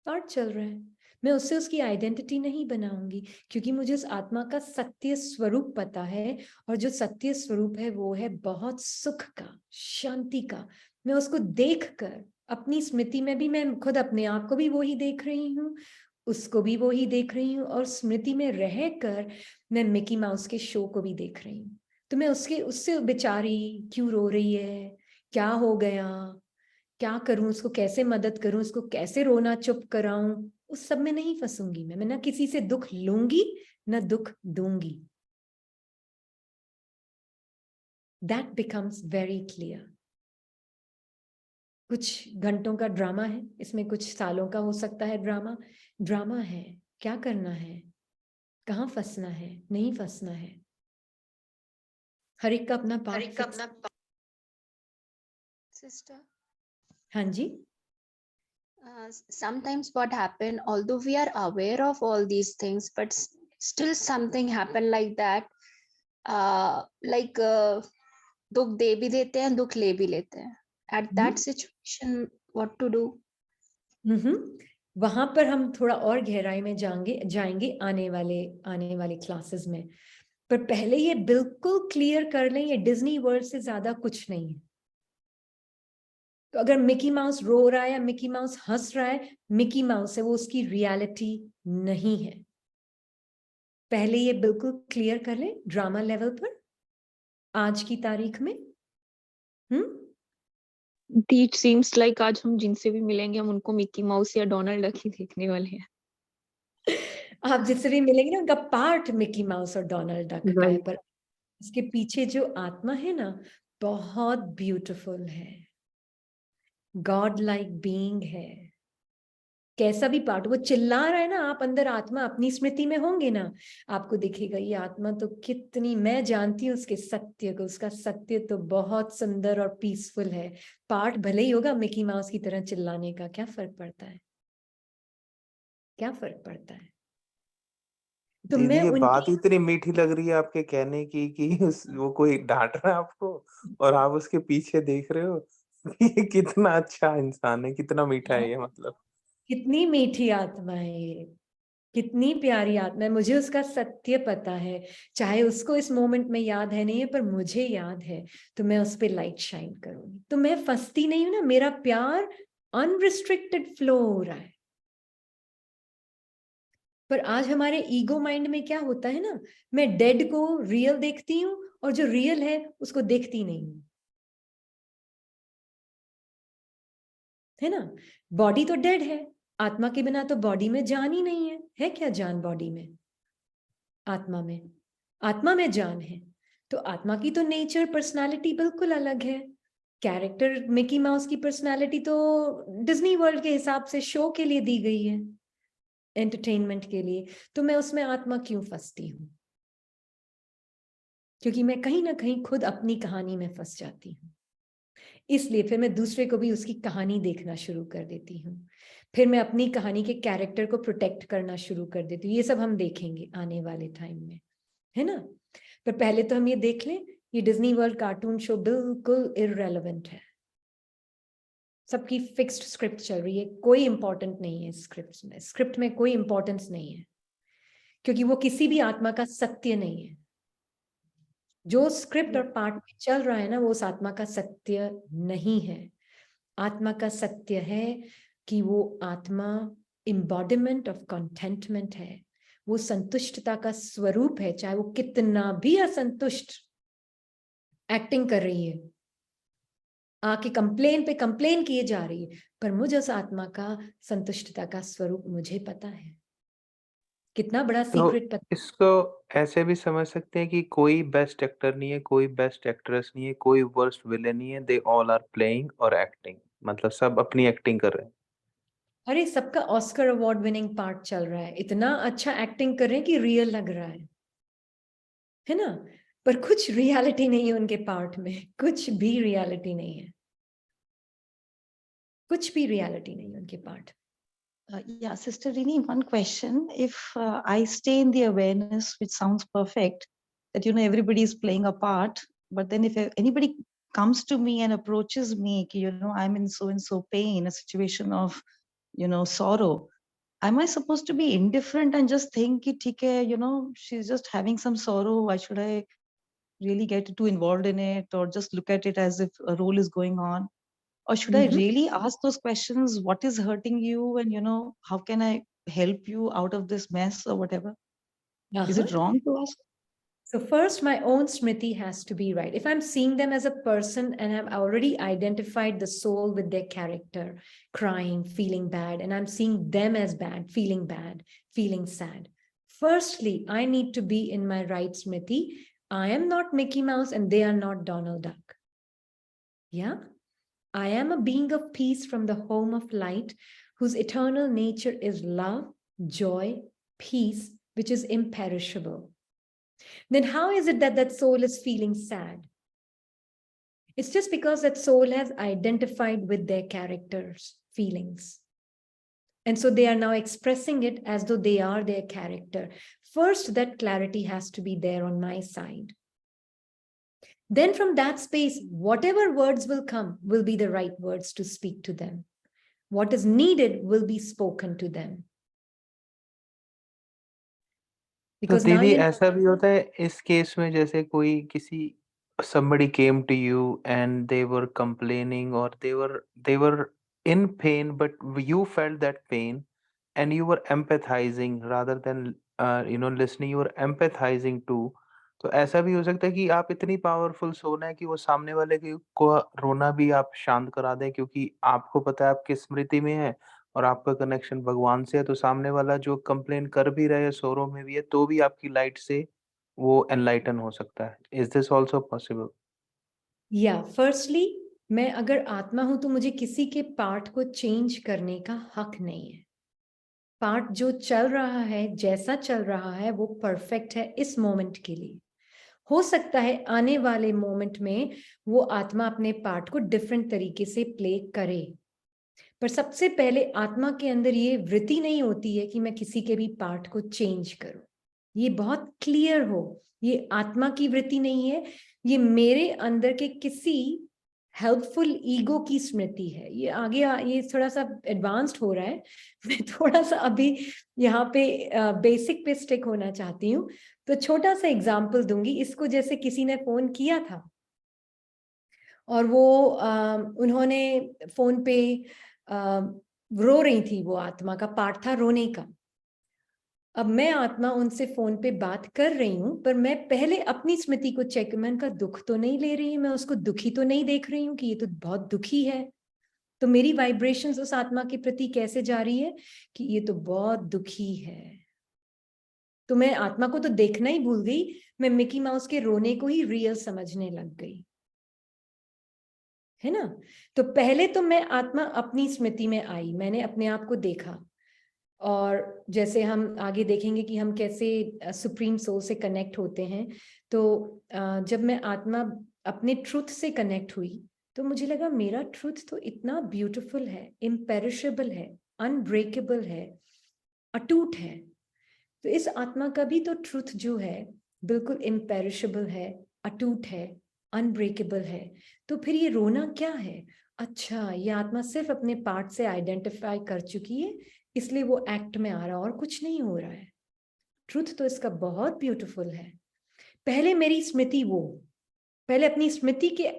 पार्ट चल रहा है, मैं उससे उसकी आइडेंटिटी नहीं बनाऊंगी, क्योंकि मुझे उस आत्मा का सत्य स्वरूप पता है। और जो सत्य स्वरूप है वो है बहुत सुख का, शांति का। मैं उसको देखकर अपनी स्मृति में भी, मैं खुद अपने आप को भी वही देख रही हूँ, उसको भी वही देख रही हूँ, और स्मृति में रहकर मैं मिकी माउस के शो को भी देख रही हूँ। तो मैं उससे बेचारी क्यों रो रही है, क्या हो गया, क्या करूं, उसको कैसे मदद करूं, उसको कैसे रोना चुप कराऊं, उस सब में नहीं फंसूंगी मैं ना किसी से दुख लूंगी ना दुख दूंगी। That becomes very clear. कुछ घंटों का ड्रामा है, इसमें कुछ सालों का हो सकता है ड्रामा। ड्रामा है, क्या करना है, कहाँ फंसना है, नहीं फंसना है। हर एक का अपना पार्ट फिक्स। Sister, हाँ जी। sometimes what happen, although we are aware of all these things, but still something happen like that, like दुख दे भी देते हैं, दुख ले भी लेते हैं. At that situation, what to do? वहां पर हम थोड़ा और गहराई में जाएंगे आने वाले क्लासेस में। पर पहले ये बिल्कुल क्लियर कर लें, ये डिज्नी वर्ल्ड से ज्यादा कुछ नहीं है। तो अगर मिकी माउस रो रहा है या मिकी माउस हंस रहा है, मिकी माउस है, वो उसकी रियलिटी नहीं है। पहले ये बिल्कुल क्लियर कर लें ड्रामा लेवल पर, आज की तारीख में। इट सीम्स लाइक आज हम जिनसे भी मिलेंगे हम उनको मिकी माउस या डोनाल्ड डक ही देखने वाले हैं। आप जिससे भी मिलेंगे ना, उनका पार्ट मिकी माउस और डोनाल्ड डक का है, पर इसके पीछे जो आत्मा है ना, बहुत ब्यूटीफुल है, गॉड लाइक बीइंग है। कैसा भी पार्ट वो चिल्ला रहा है ना, आप अंदर आत्मा अपनी स्मृति में होंगे ना, आपको दिखेगा ये आत्मा तो कितनी, मैं जानती हूँ उसके सत्य को, उसका सत्य तो बहुत सुंदर और पीसफुल है। पार्ट भले ही होगा मिकी माउस की तरह चिल्लाने का, क्या फर्क पड़ता है, क्या फर्क पड़ता है। तो दीदी मैं ये बात उनकी, इतनी मीठी लग रही है आपके कहने की कि वो कोई डांट रहा है आपको और आप उसके पीछे देख रहे हो। ये कितना अच्छा इंसान है, कितना मीठा है ये, मतलब कितनी मीठी आत्मा है ये, कितनी प्यारी आत्मा है। मुझे उसका सत्य पता है, चाहे उसको इस मोमेंट में याद है नहीं है, पर मुझे याद है, तो मैं उस पर लाइट शाइन करूंगी। तो मैं फंसती नहीं हूं ना, मेरा प्यार अनरिस्ट्रिक्टेड फ्लो हो रहा है। पर आज हमारे ईगो माइंड में क्या होता है ना, मैं डेड को रियल देखती हूँ और जो रियल है उसको देखती नहीं हूँ, है ना। बॉडी तो डेड है, आत्मा के बिना तो बॉडी में जान ही नहीं है क्या जान बॉडी में, आत्मा में, आत्मा में जान है। तो आत्मा की तो नेचर, पर्सनालिटी बिल्कुल अलग है। कैरेक्टर मिकी माउस की पर्सनालिटी तो डिज्नी वर्ल्ड के हिसाब से शो के लिए दी गई है, एंटरटेनमेंट के लिए। तो मैं उसमें आत्मा क्यों फंसती हूँ, क्योंकि मैं कहीं ना कहीं खुद अपनी कहानी में फंस जाती हूँ। इसलिए फिर मैं दूसरे को भी उसकी कहानी देखना शुरू कर देती हूँ, फिर मैं अपनी कहानी के कैरेक्टर को प्रोटेक्ट करना शुरू कर देती हूँ। ये सब हम देखेंगे आने वाले टाइम में, है ना। पर पहले तो हम ये देख लें, ये डिज्नी वर्ल्ड कार्टून शो बिल्कुल इररेलेवेंट है, सबकी फिक्स्ड स्क्रिप्ट चल रही है, कोई इंपॉर्टेंट नहीं है स्क्रिप्ट में कोई इंपॉर्टेंस नहीं है, क्योंकि वो किसी भी आत्मा का सत्य नहीं है। जो स्क्रिप्ट और पार्ट में चल रहा है ना, वो उस आत्मा का सत्य नहीं है। आत्मा का सत्य है कि वो आत्मा एम्बॉडीमेंट ऑफ कंटेंटमेंट है, वो संतुष्टता का स्वरूप है, चाहे वो कितना भी असंतुष्ट एक्टिंग कर रही है, आके कंप्लेन पे कंप्लेन किए जा रही है, पर मुझे उस आत्मा का संतुष्टता का स्वरूप मुझे पता है। कितना बड़ा तो सीक्रेट पता। इसको ऐसे भी समझ सकते हैं कि कोई बेस्ट एक्टर नहीं है, कोई बेस्ट एक्ट्रेस नहीं है, कोई वर्स्ट विलेन नहीं है, दे ऑल आर प्लेइंग और एक्टिंग। मतलब सब अपनी एक्टिंग कर रहे हैं। अरे सबका ऑस्कर अवार्ड विनिंग पार्ट चल रहा है, इतना अच्छा एक्टिंग कर रहे हैं कि रियल लग रहा है ना? पर कुछ रियलिटी नहीं है उनके पार्ट में, कुछ भी रियलिटी नहीं है, कुछ भी रियलिटी नहीं है उनके part. Yeah, Sister Rini, one question. If I stay in the awareness, which sounds perfect, that everybody is playing a part, but then if anybody comes to me and approaches me, I'm in so and so pain, a situation of sorrow, am I supposed to be indifferent and just think कि ठीक है, she's just having some sorrow, why should I really get too involved in it, or just look at it as if a role is going on? Or should I really ask those questions? What is hurting you? And, how can I help you out of this mess or whatever? Is it wrong to ask? So first, my own smriti has to be right. If I'm seeing them as a person and I've already identified the soul with their character, crying, feeling bad, and I'm seeing them as bad, feeling sad. Firstly, I need to be in my right smriti. I am not Mickey Mouse and they are not Donald Duck. Yeah? I am a being of peace from the home of light, whose eternal nature is love, joy, peace, which is imperishable. Then how is it that that soul is feeling sad? It's just because that soul has identified with their characters, feelings. And so they are now expressing it as though they are their character. First, that clarity has to be there on my side. Then from that space, whatever words will come will be the right words to speak to them. What is needed will be spoken to them. तो Because now दीदी you ऐसा भी होता है इस case में, जैसे कोई किसी somebody came to you and they were complaining or they were in pain, but you felt that pain and you were empathizing rather than listening, you were empathizing too. तो ऐसा भी हो सकता है कि आप इतनी पावरफुल सोल हैं कि वो सामने वाले की को रोना भी आप शांत करा दें, क्योंकि आपको पता है आप किस स्मृति में हैं और आपका कनेक्शन भगवान से है, तो सामने वाला जो कंप्लेन कर भी रहा है, sorrow में भी है, तो भी आपकी लाइट से वो एनलाइटन हो सकता है। Is this also possible? या फर्स्टली, मैं अगर आत्मा हूं तो मुझे किसी के पार्ट को चेंज करने का हक नहीं है। पार्ट जो चल रहा है, जैसा चल रहा है, वो परफेक्ट है इस मोमेंट के लिए। हो सकता है आने वाले मोमेंट में वो आत्मा अपने पार्ट को डिफरेंट तरीके से प्ले करे, पर सबसे पहले आत्मा के अंदर ये वृत्ति नहीं होती है कि मैं किसी के भी पार्ट को चेंज करूं। ये बहुत क्लियर हो, ये आत्मा की वृत्ति नहीं है, ये मेरे अंदर के किसी हेल्पफुल ईगो की स्मृति है। ये आगे ये थोड़ा सा एडवांस्ड हो रहा है, मैं थोड़ा सा अभी यहाँ पे बेसिक पे स्टिक होना चाहती हूँ। तो छोटा सा एग्जाम्पल दूंगी इसको। जैसे किसी ने फोन किया था और वो उन्होंने फोन पे रो रही थी, वो आत्मा का पार्ट था रोने का। अब मैं आत्मा उनसे फोन पे बात कर रही हूं, पर मैं पहले अपनी स्मृति को चेक, मैं उनका दुख तो नहीं ले रही हूँ, मैं उसको दुखी तो नहीं देख रही हूँ कि ये तो बहुत दुखी है। तो मेरी वाइब्रेशंस उस आत्मा के प्रति कैसे जा रही है कि ये तो बहुत दुखी है। तो मैं आत्मा को तो देखना ही भूल गई, मैं मिकी माउस के रोने को ही रियल समझने लग गई, है ना। तो पहले तो मैं आत्मा अपनी स्मृति में आई, मैंने अपने आप को देखा। और जैसे हम आगे देखेंगे कि हम कैसे सुप्रीम सोल से कनेक्ट होते हैं, तो जब मैं आत्मा अपने ट्रुथ से कनेक्ट हुई तो मुझे लगा मेरा ट्रुथ तो इतना ब्यूटीफुल है, इम्पेरिशेबल है, अनब्रेकेबल है, अटूट है। तो इस आत्मा का भी तो ट्रुथ जो है बिल्कुल इम्पेरिशेबल है, अटूट है, अनब्रेकेबल है। तो फिर ये रोना क्या है? अच्छा, ये आत्मा सिर्फ अपने पार्ट से आइडेंटिफाई कर चुकी है, इसलिए वो एक्ट में आ रहा, और कुछ नहीं हो रहा है। ट्रुथ तो इसका बहुत ब्यूटीफुल है। पहले मेरी स्मृति, वो पहले अपनी स्मृति के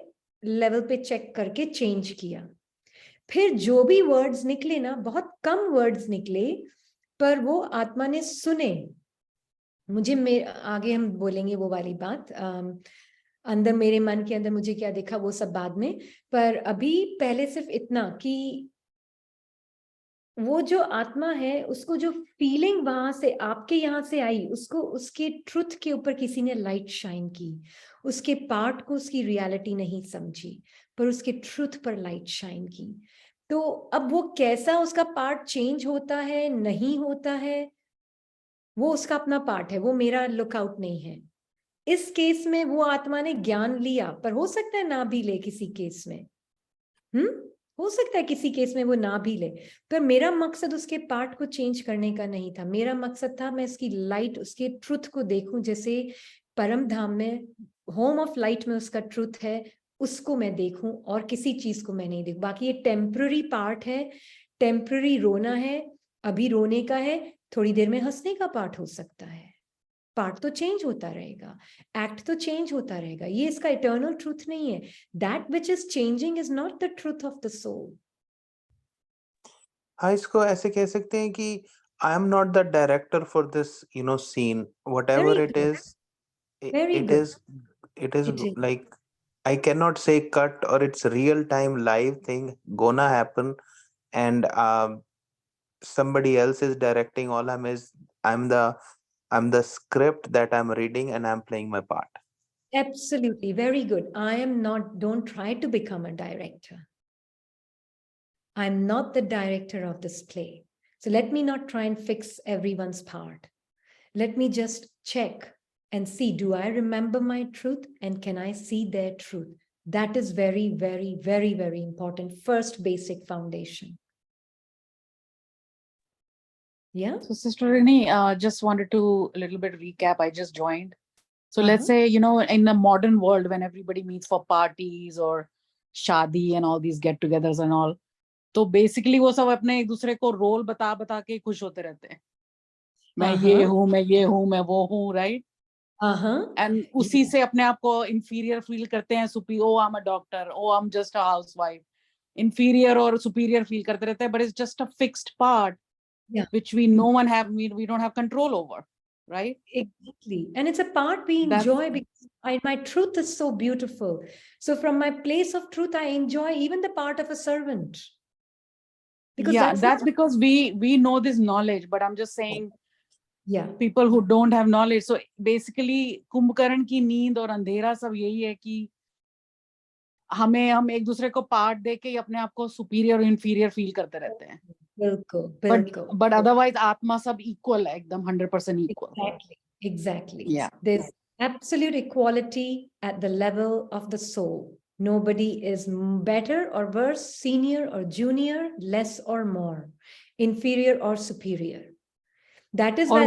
लेवल पे चेक करके चेंज किया। फिर जो भी वर्ड्स निकले ना, बहुत कम वर्ड्स निकले, पर वो आत्मा ने सुने मुझे। आगे हम बोलेंगे वो वाली बात, अंदर मेरे मन के अंदर मुझे क्या दिखा वो सब बाद में। पर अभी पहले सिर्फ इतना कि वो जो आत्मा है उसको जो फीलिंग वहां से आपके यहाँ से आई, उसको उसके ट्रुथ के ऊपर किसी ने लाइट शाइन की, उसके पार्ट को उसकी रियलिटी नहीं समझी पर उसके ट्रुथ पर लाइट शाइन की। तो अब वो कैसा उसका पार्ट चेंज होता है नहीं होता है, वो उसका अपना पार्ट है, वो मेरा लुकआउट नहीं है। इस केस में वो आत्मा ने ज्ञान लिया, पर हो सकता है ना भी ले किसी केस में। हो सकता है किसी केस में वो ना भी ले, पर मेरा मकसद उसके पार्ट को चेंज करने का नहीं था। मेरा मकसद था मैं इसकी लाइट, उसके ट्रुथ को देखूं, जैसे परम धाम में, होम ऑफ लाइट में उसका ट्रुथ है, उसको मैं देखूं और किसी चीज को मैं नहीं देखूं। बाकी ये टेम्पररी पार्ट है, टेम्पररी रोना है, अभी रोने का है, थोड़ी देर में हंसने का पार्ट हो सकता है। पार्ट तो चेंज होता रहेगा, एक्ट तो चेंज होता रहेगा, ये इसका इटर्नल ट्रूथ नहीं है। That which is changing is not the truth of the soul. हाँ, इसको ऐसे कह सकते हैं कि I am not the director for this scene, very whatever it good, is, very it good. is it is it is, like I cannot say cut, or it's real time live thing gonna happen, and somebody else is directing. All I'm the I'm the script that I'm reading, and I'm playing my part. absolutely very good. I am not, don't try to become a director. I'm not the director of this play. So let me not try and fix everyone's part. Let me just check and see, do I remember my truth and can I see their truth? That is very, very, very, very important. First basic foundation. Yeah. So Sister Rini, just wanted to a little bit recap. I just joined. So let's Uh-huh. say, in the modern world, when everybody meets for parties or shadi and all these get-togethers and all, तो basically वो सब अपने एक दूसरे को role बता बता के खुश होते रहते हैं। मैं ये हूँ, मैं ये हूँ, मैं वो हूँ, right? And उसी से अपने आप को inferior feel करते हैं, oh, I'm a doctor, oh, I'm just a housewife. Inferior और superior feel करते रहते हैं, but it's just a fixed part, which we don't have control over, right? Exactly. And it's a part we enjoy because my truth is so beautiful. So from my place of truth, I enjoy even the part of a servant. Because that's because we know this knowledge, but I'm just saying, people who don't have knowledge. So basically, Kumbhakarna की नींद और अंधेरा सब यही है कि हम एक दूसरे को पार्ट दे के अपने आप को सुपीरियर और इंफीरियर फील करते रहते हैं। बिल्कुल, but otherwise आत्मा सब equal है, एकदम 100% equal. Exactly. Yeah. There's absolute equality at the level of the soul. Nobody is better or worse, senior or junior, less or more, inferior or superior. That is why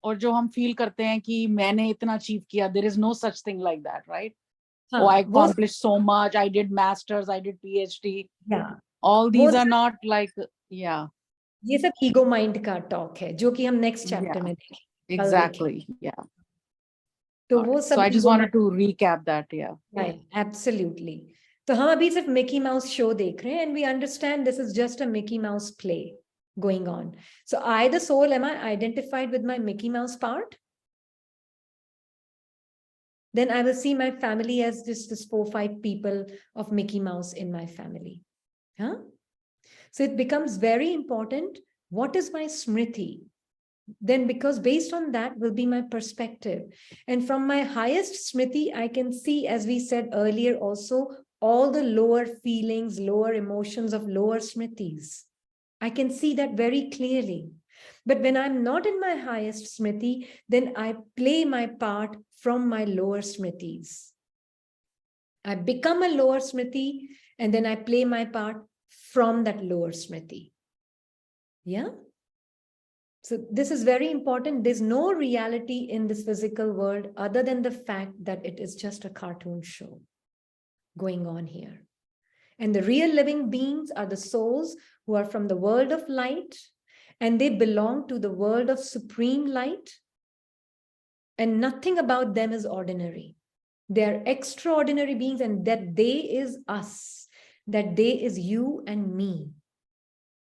और जो हम feel करते हैं कि मैंने इतना अचीव किया, there is no such thing like that, right? Oh, I accomplished so much, I did masters, I did PhD. Yeah. All these are not like, ये सब ego mind का talk है, जो कि हम next chapter में देखेंगे. Exactly, yeah. तो वो सब So I just wanted to recap that, absolutely. तो हम अभी सिर्फ Mickey Mouse show देख रहे हैं, and we understand this is just a Mickey Mouse play going on. So I, the soul, am I identified with my Mickey Mouse part? Then I will see my family as just this 4-5 people of Mickey Mouse in my family. So it becomes very important. What is my smriti? Then because based on that will be my perspective. And from my highest smriti, I can see, as we said earlier also, all the lower feelings, lower emotions of lower smritis. I can see that very clearly. But when I'm not in my highest smriti, then I play my part from my lower smritis. I become a lower smriti, and then I play my part from that lower smriti. Yeah? So this is very important. There's no reality in this physical world other than the fact that it is just a cartoon show going on here. And the real living beings are the souls who are from the world of light, and they belong to the world of supreme light. And nothing about them is ordinary. They are extraordinary beings, and that they is us, that they is you and me,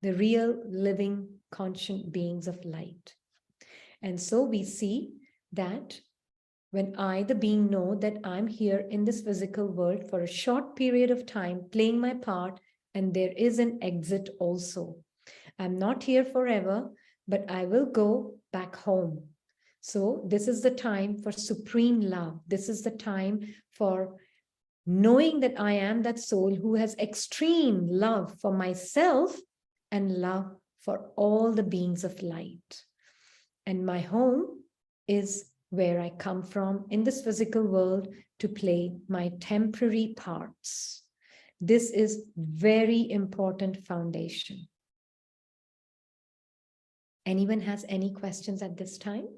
the real living conscient beings of light. And so we see that when I, the being, know that I'm here in this physical world for a short period of time, playing my part, and there is an exit also. I'm not here forever, but I will go back home. So this is the time for supreme love. This is the time for knowing that I am that soul who has extreme love for myself and love for all the beings of light. And my home is where I come from in this physical world to play my temporary parts. This is very important foundation. Anyone has any questions at this time?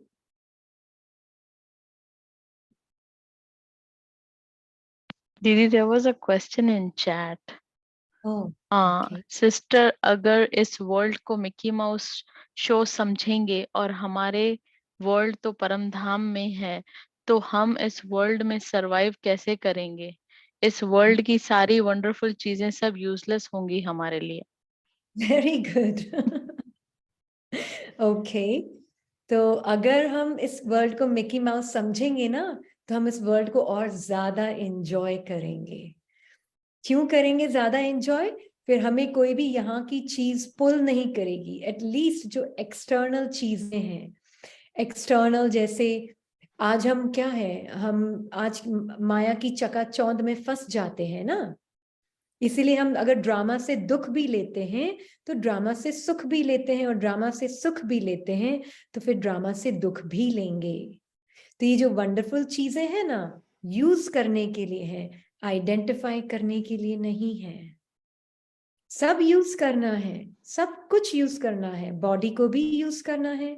Didi, there was a question in chat. Oh, okay. Sister अगर इस world को Mickey mouse show समझेंगे और हमारे world तो परम धाम में है, तो हम इस वर्ल्ड में सरवाइव कैसे करेंगे? इस वर्ल्ड की सारी वंडरफुल चीजें सब यूजलेस होंगी हमारे लिए. Very good. Okay. तो अगर हम इस वर्ल्ड को मिकी माउस समझेंगे ना, तो हम इस वर्ल्ड को और ज्यादा एंजॉय करेंगे. क्यों करेंगे ज्यादा एंजॉय? फिर हमें कोई भी यहाँ की चीज पुल नहीं करेगी. एटलीस्ट जो एक्सटर्नल चीजें हैं, एक्सटर्नल जैसे आज हम क्या है, हम आज माया की चकाचौंध में फंस जाते हैं ना. इसीलिए हम अगर ड्रामा से दुख भी लेते हैं तो ड्रामा से सुख भी लेते हैं, और ड्रामा से सुख भी लेते हैं तो फिर ड्रामा से दुख भी लेंगे. तो ये जो वंडरफुल चीजें हैं ना, यूज करने के लिए है, आइडेंटिफाई करने के लिए नहीं है. सब यूज करना है, सब कुछ यूज करना है. बॉडी को भी यूज करना है,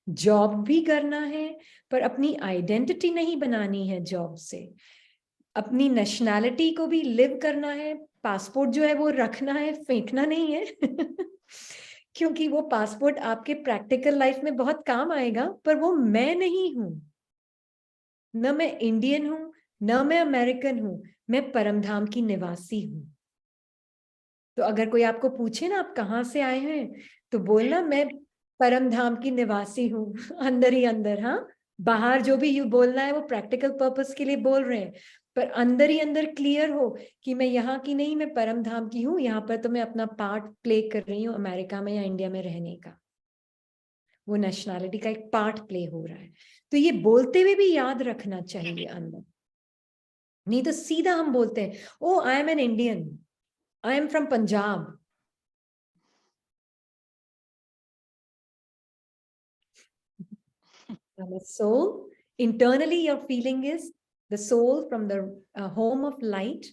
जॉब भी करना है, पर अपनी आइडेंटिटी नहीं बनानी है जॉब से. अपनी नेशनैलिटी को भी लिव करना है. पासपोर्ट जो है वो रखना है, फेंकना नहीं है. क्योंकि वो पासपोर्ट आपके प्रैक्टिकल लाइफ में बहुत काम आएगा, पर वो मैं नहीं हूं. न मैं इंडियन हूं, न मैं अमेरिकन हूं, मैं परमधाम की निवासी हूं. तो अगर कोई आपको पूछे ना आप कहाँ से आए हैं, तो बोलना मैं परमधाम की निवासी हूँ. अंदर ही अंदर. हाँ, बाहर जो भी यू बोलना है वो प्रैक्टिकल पर्पस के लिए बोल रहे हैं, पर अंदर ही अंदर क्लियर हो कि मैं यहाँ की नहीं, मैं परमधाम की हूँ. यहाँ पर तो मैं अपना पार्ट प्ले कर रही हूँ अमेरिका में या इंडिया में रहने का. वो नेशनैलिटी का एक पार्ट प्ले हो रहा है. तो ये बोलते हुए भी याद रखना चाहिए अंदर. नहीं तो सीधा हम बोलते हैं, oh I am an Indian, I am from Punjab. I'm a soul. Internally, your feeling is the soul from the home of light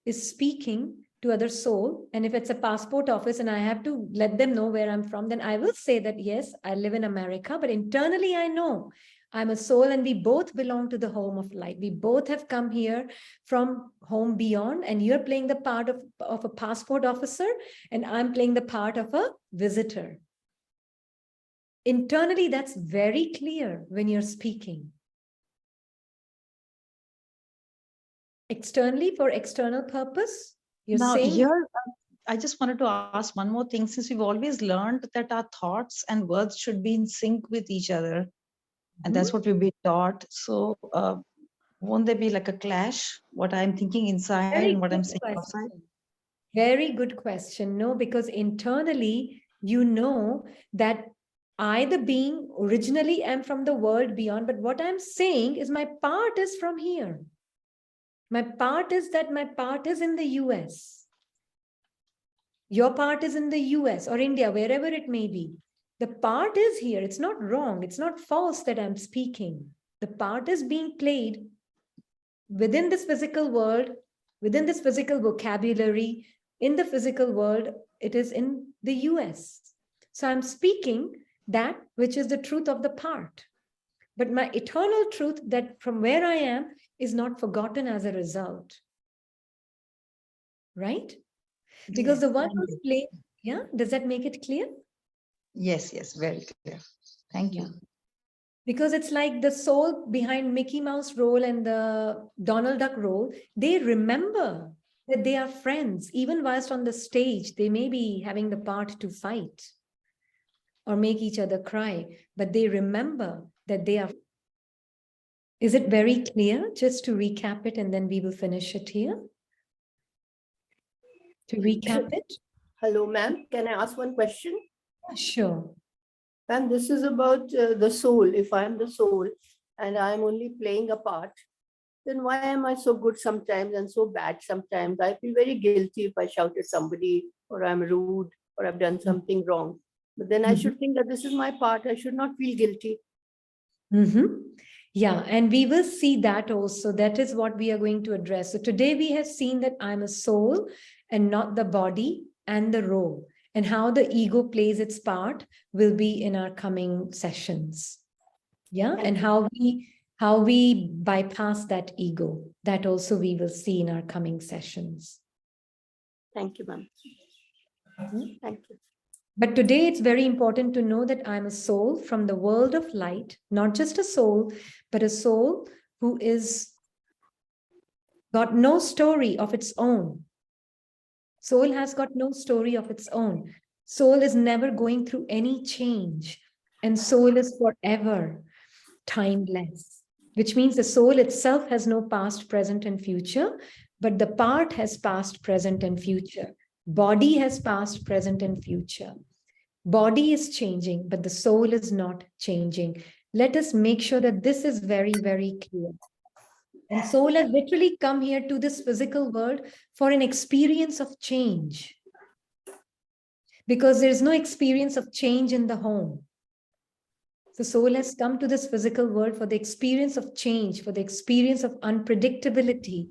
is speaking to other soul. And if it's a passport office and I have to let them know where I'm from, then I will say that, yes, I live in America, but internally I know I'm a soul and we both belong to the home of light. We both have come here from home beyond, and you're playing the part of a passport officer and I'm playing the part of a visitor. Internally, that's very clear when you're speaking. Externally, for external purpose, you're Now, saying... here, I just wanted to ask one more thing, since we've always learned that our thoughts and words should be in sync with each other. And that's what we've been taught. So won't there be like a clash? What I'm thinking inside Very and what I'm good saying outside? question. Very good question. No, because internally, you know that I, the being, originally am from the world beyond, but what I'm saying is my part is from here. My part is that my part is in the US. Your part is in the US or India, wherever it may be. The part is here. It's not wrong. It's not false that I'm speaking. The part is being played within this physical world, within this physical vocabulary, in the physical world, it is in the US. So I'm speaking that which is the truth of the part. But my eternal truth that from where I am is not forgotten as a result. Right? Because Yes, the one who's playing, yeah, does that make it clear? yes, very clear. Thank you. Because it's like the soul behind Mickey Mouse role and the Donald Duck role, they remember that they are friends. Even whilst on the stage, they may be having the part to fight or make each other cry, but they remember that they are. Is it very clear? Just to recap it, and then we will finish it here. To recap it. Hello, ma'am. Can I ask one question? Sure. And this is about the soul. If I am the soul and I am only playing a part, then why am I so good sometimes and so bad sometimes? I feel very guilty if I shout at somebody, or I'm rude, or I've done something wrong. But then I should think that this is my part. I should not feel guilty. Yeah, and we will see that also. That is what we are going to address. So today we have seen that I'm a soul and not the body and the role, and how the ego plays its part will be in our coming sessions. Yeah, and how we bypass that ego, that also we will see in our coming sessions. Thank you, ma'am. Thank you. But today it's very important to know that I'm a soul from the world of light, not just a soul, but a soul who is got no story of its own. Soul has got no story of its own. Soul is never going through any change, and soul is forever timeless, which means the soul itself has no past, present, and future, but the part has past, present, and future. Body has past, present, and future. Body is changing, but the soul is not changing. Let us make sure that this is very, very clear. And soul has literally come here to this physical world for an experience of change. Because there's no experience of change in the home. The soul has come to this physical world for the experience of change, for the experience of unpredictability,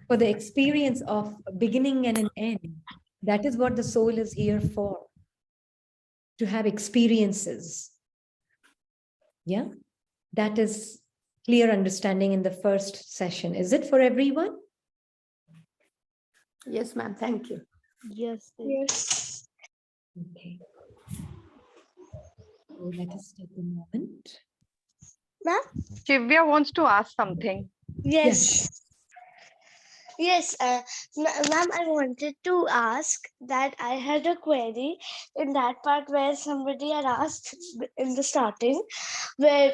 for the experience of a beginning and an end. That is what the soul is here for. To have experiences. Yeah, that is clear understanding in the first session. Is it for everyone? Yes, ma'am. Thank you. Yes. Yes. Okay. So let us take a moment. Ma'am? Shivya wants to ask something. Yes. Yes, ma'am, I wanted to ask that I had a query in that part where somebody had asked in the starting, where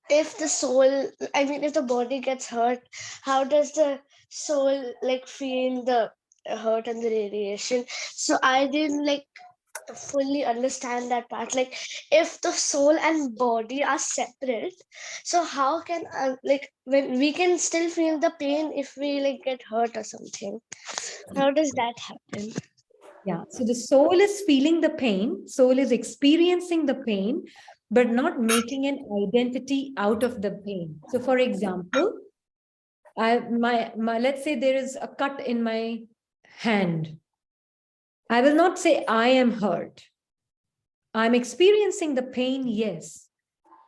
if the soul, I mean, if the body gets hurt, how does the soul like feel the hurt and the radiation? So I didn't like fully understand that part. Like, if the soul and body are separate, so how can like when we can still feel the pain if we like get hurt or something? How does that happen? Yeah, so the soul is feeling the pain, soul is experiencing the pain, but not making an identity out of the pain. So for example, let's say there is a cut in my hand. I will not say I am hurt. I'm experiencing the pain, yes,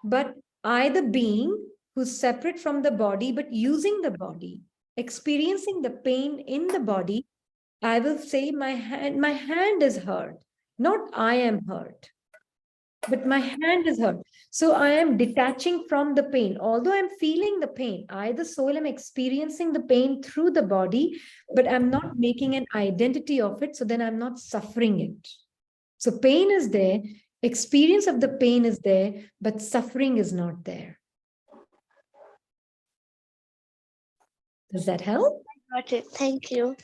but I, the being who's separate from the body, but using the body, experiencing the pain in the body, I will say my hand is hurt, not I am hurt, but my hand is hurt. So I am detaching from the pain. Although I'm feeling the pain, I, the soul, am experiencing the pain through the body, but I'm not making an identity of it. So then I'm not suffering it. So pain is there, experience of the pain is there, but suffering is not there. Does that help? I got it. Thank you.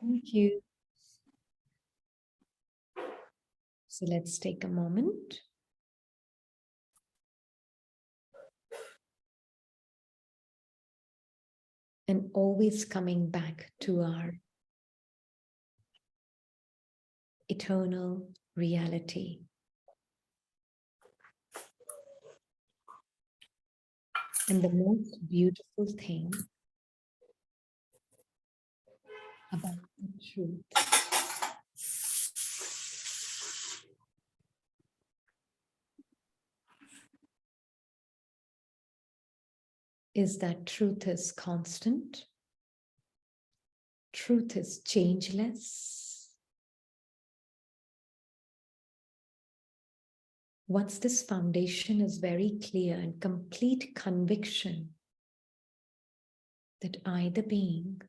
Thank you. So let's take a moment. And always coming back to our eternal reality. And the most beautiful thing about the truth is that truth is constant, truth is changeless. Once this foundation is very clear and complete conviction that I, the being,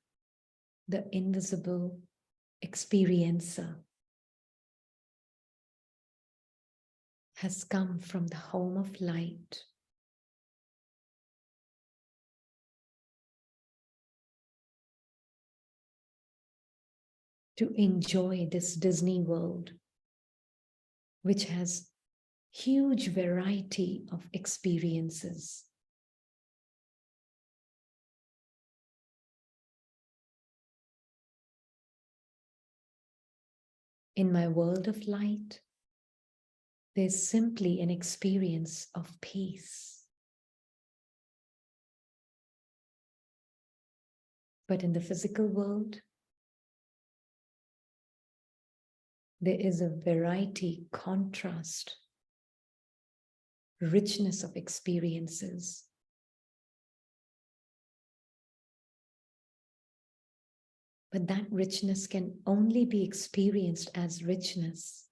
the invisible experiencer, has come from the home of light, to enjoy this Disney world, which has huge variety of experiences. In my world of light, there's simply an experience of peace. But in the physical world, there is a variety, contrast, richness of experiences. But that richness can only be experienced as richness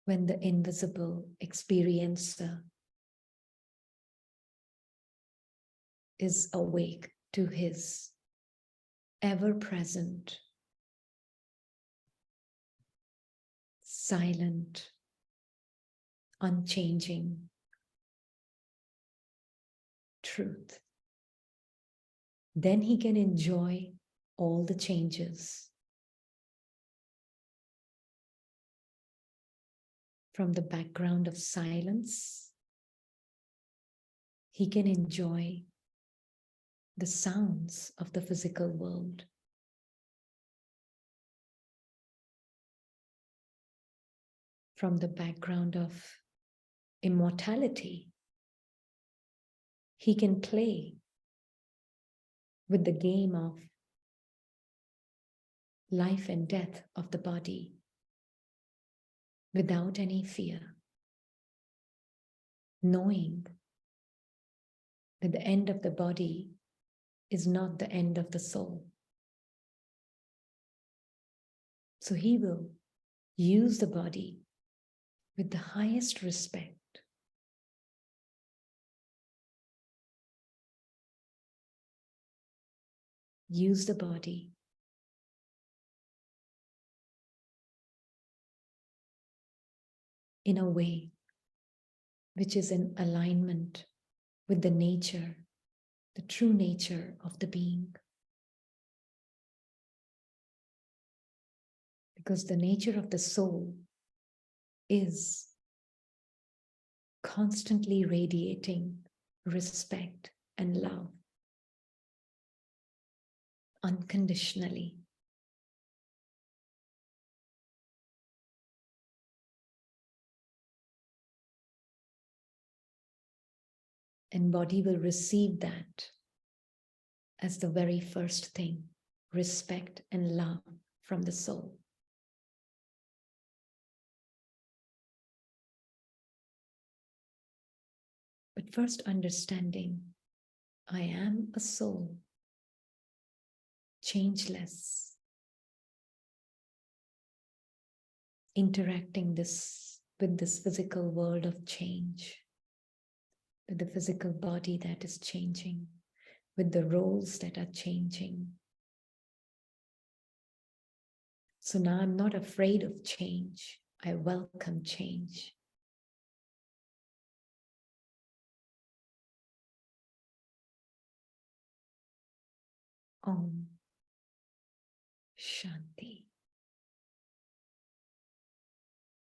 when the invisible experiencer is awake to his ever-present, silent, unchanging truth. Then he can enjoy all the changes from the background of silence. He can enjoy the sounds of the physical world. From the background of immortality, he can play with the game of life and death of the body without any fear, knowing that the end of the body is not the end of the soul. So he will use the body with the highest respect. Use the body in a way which is in alignment with the nature, the true nature of the being. Because the nature of the soul is constantly radiating respect and love unconditionally. And body will receive that as the very first thing, respect and love from the soul. But first understanding, I am a soul, changeless, interacting with this physical world of change, with the physical body that is changing, with the roles that are changing. So now I'm not afraid of change. I welcome change. Om Shanti.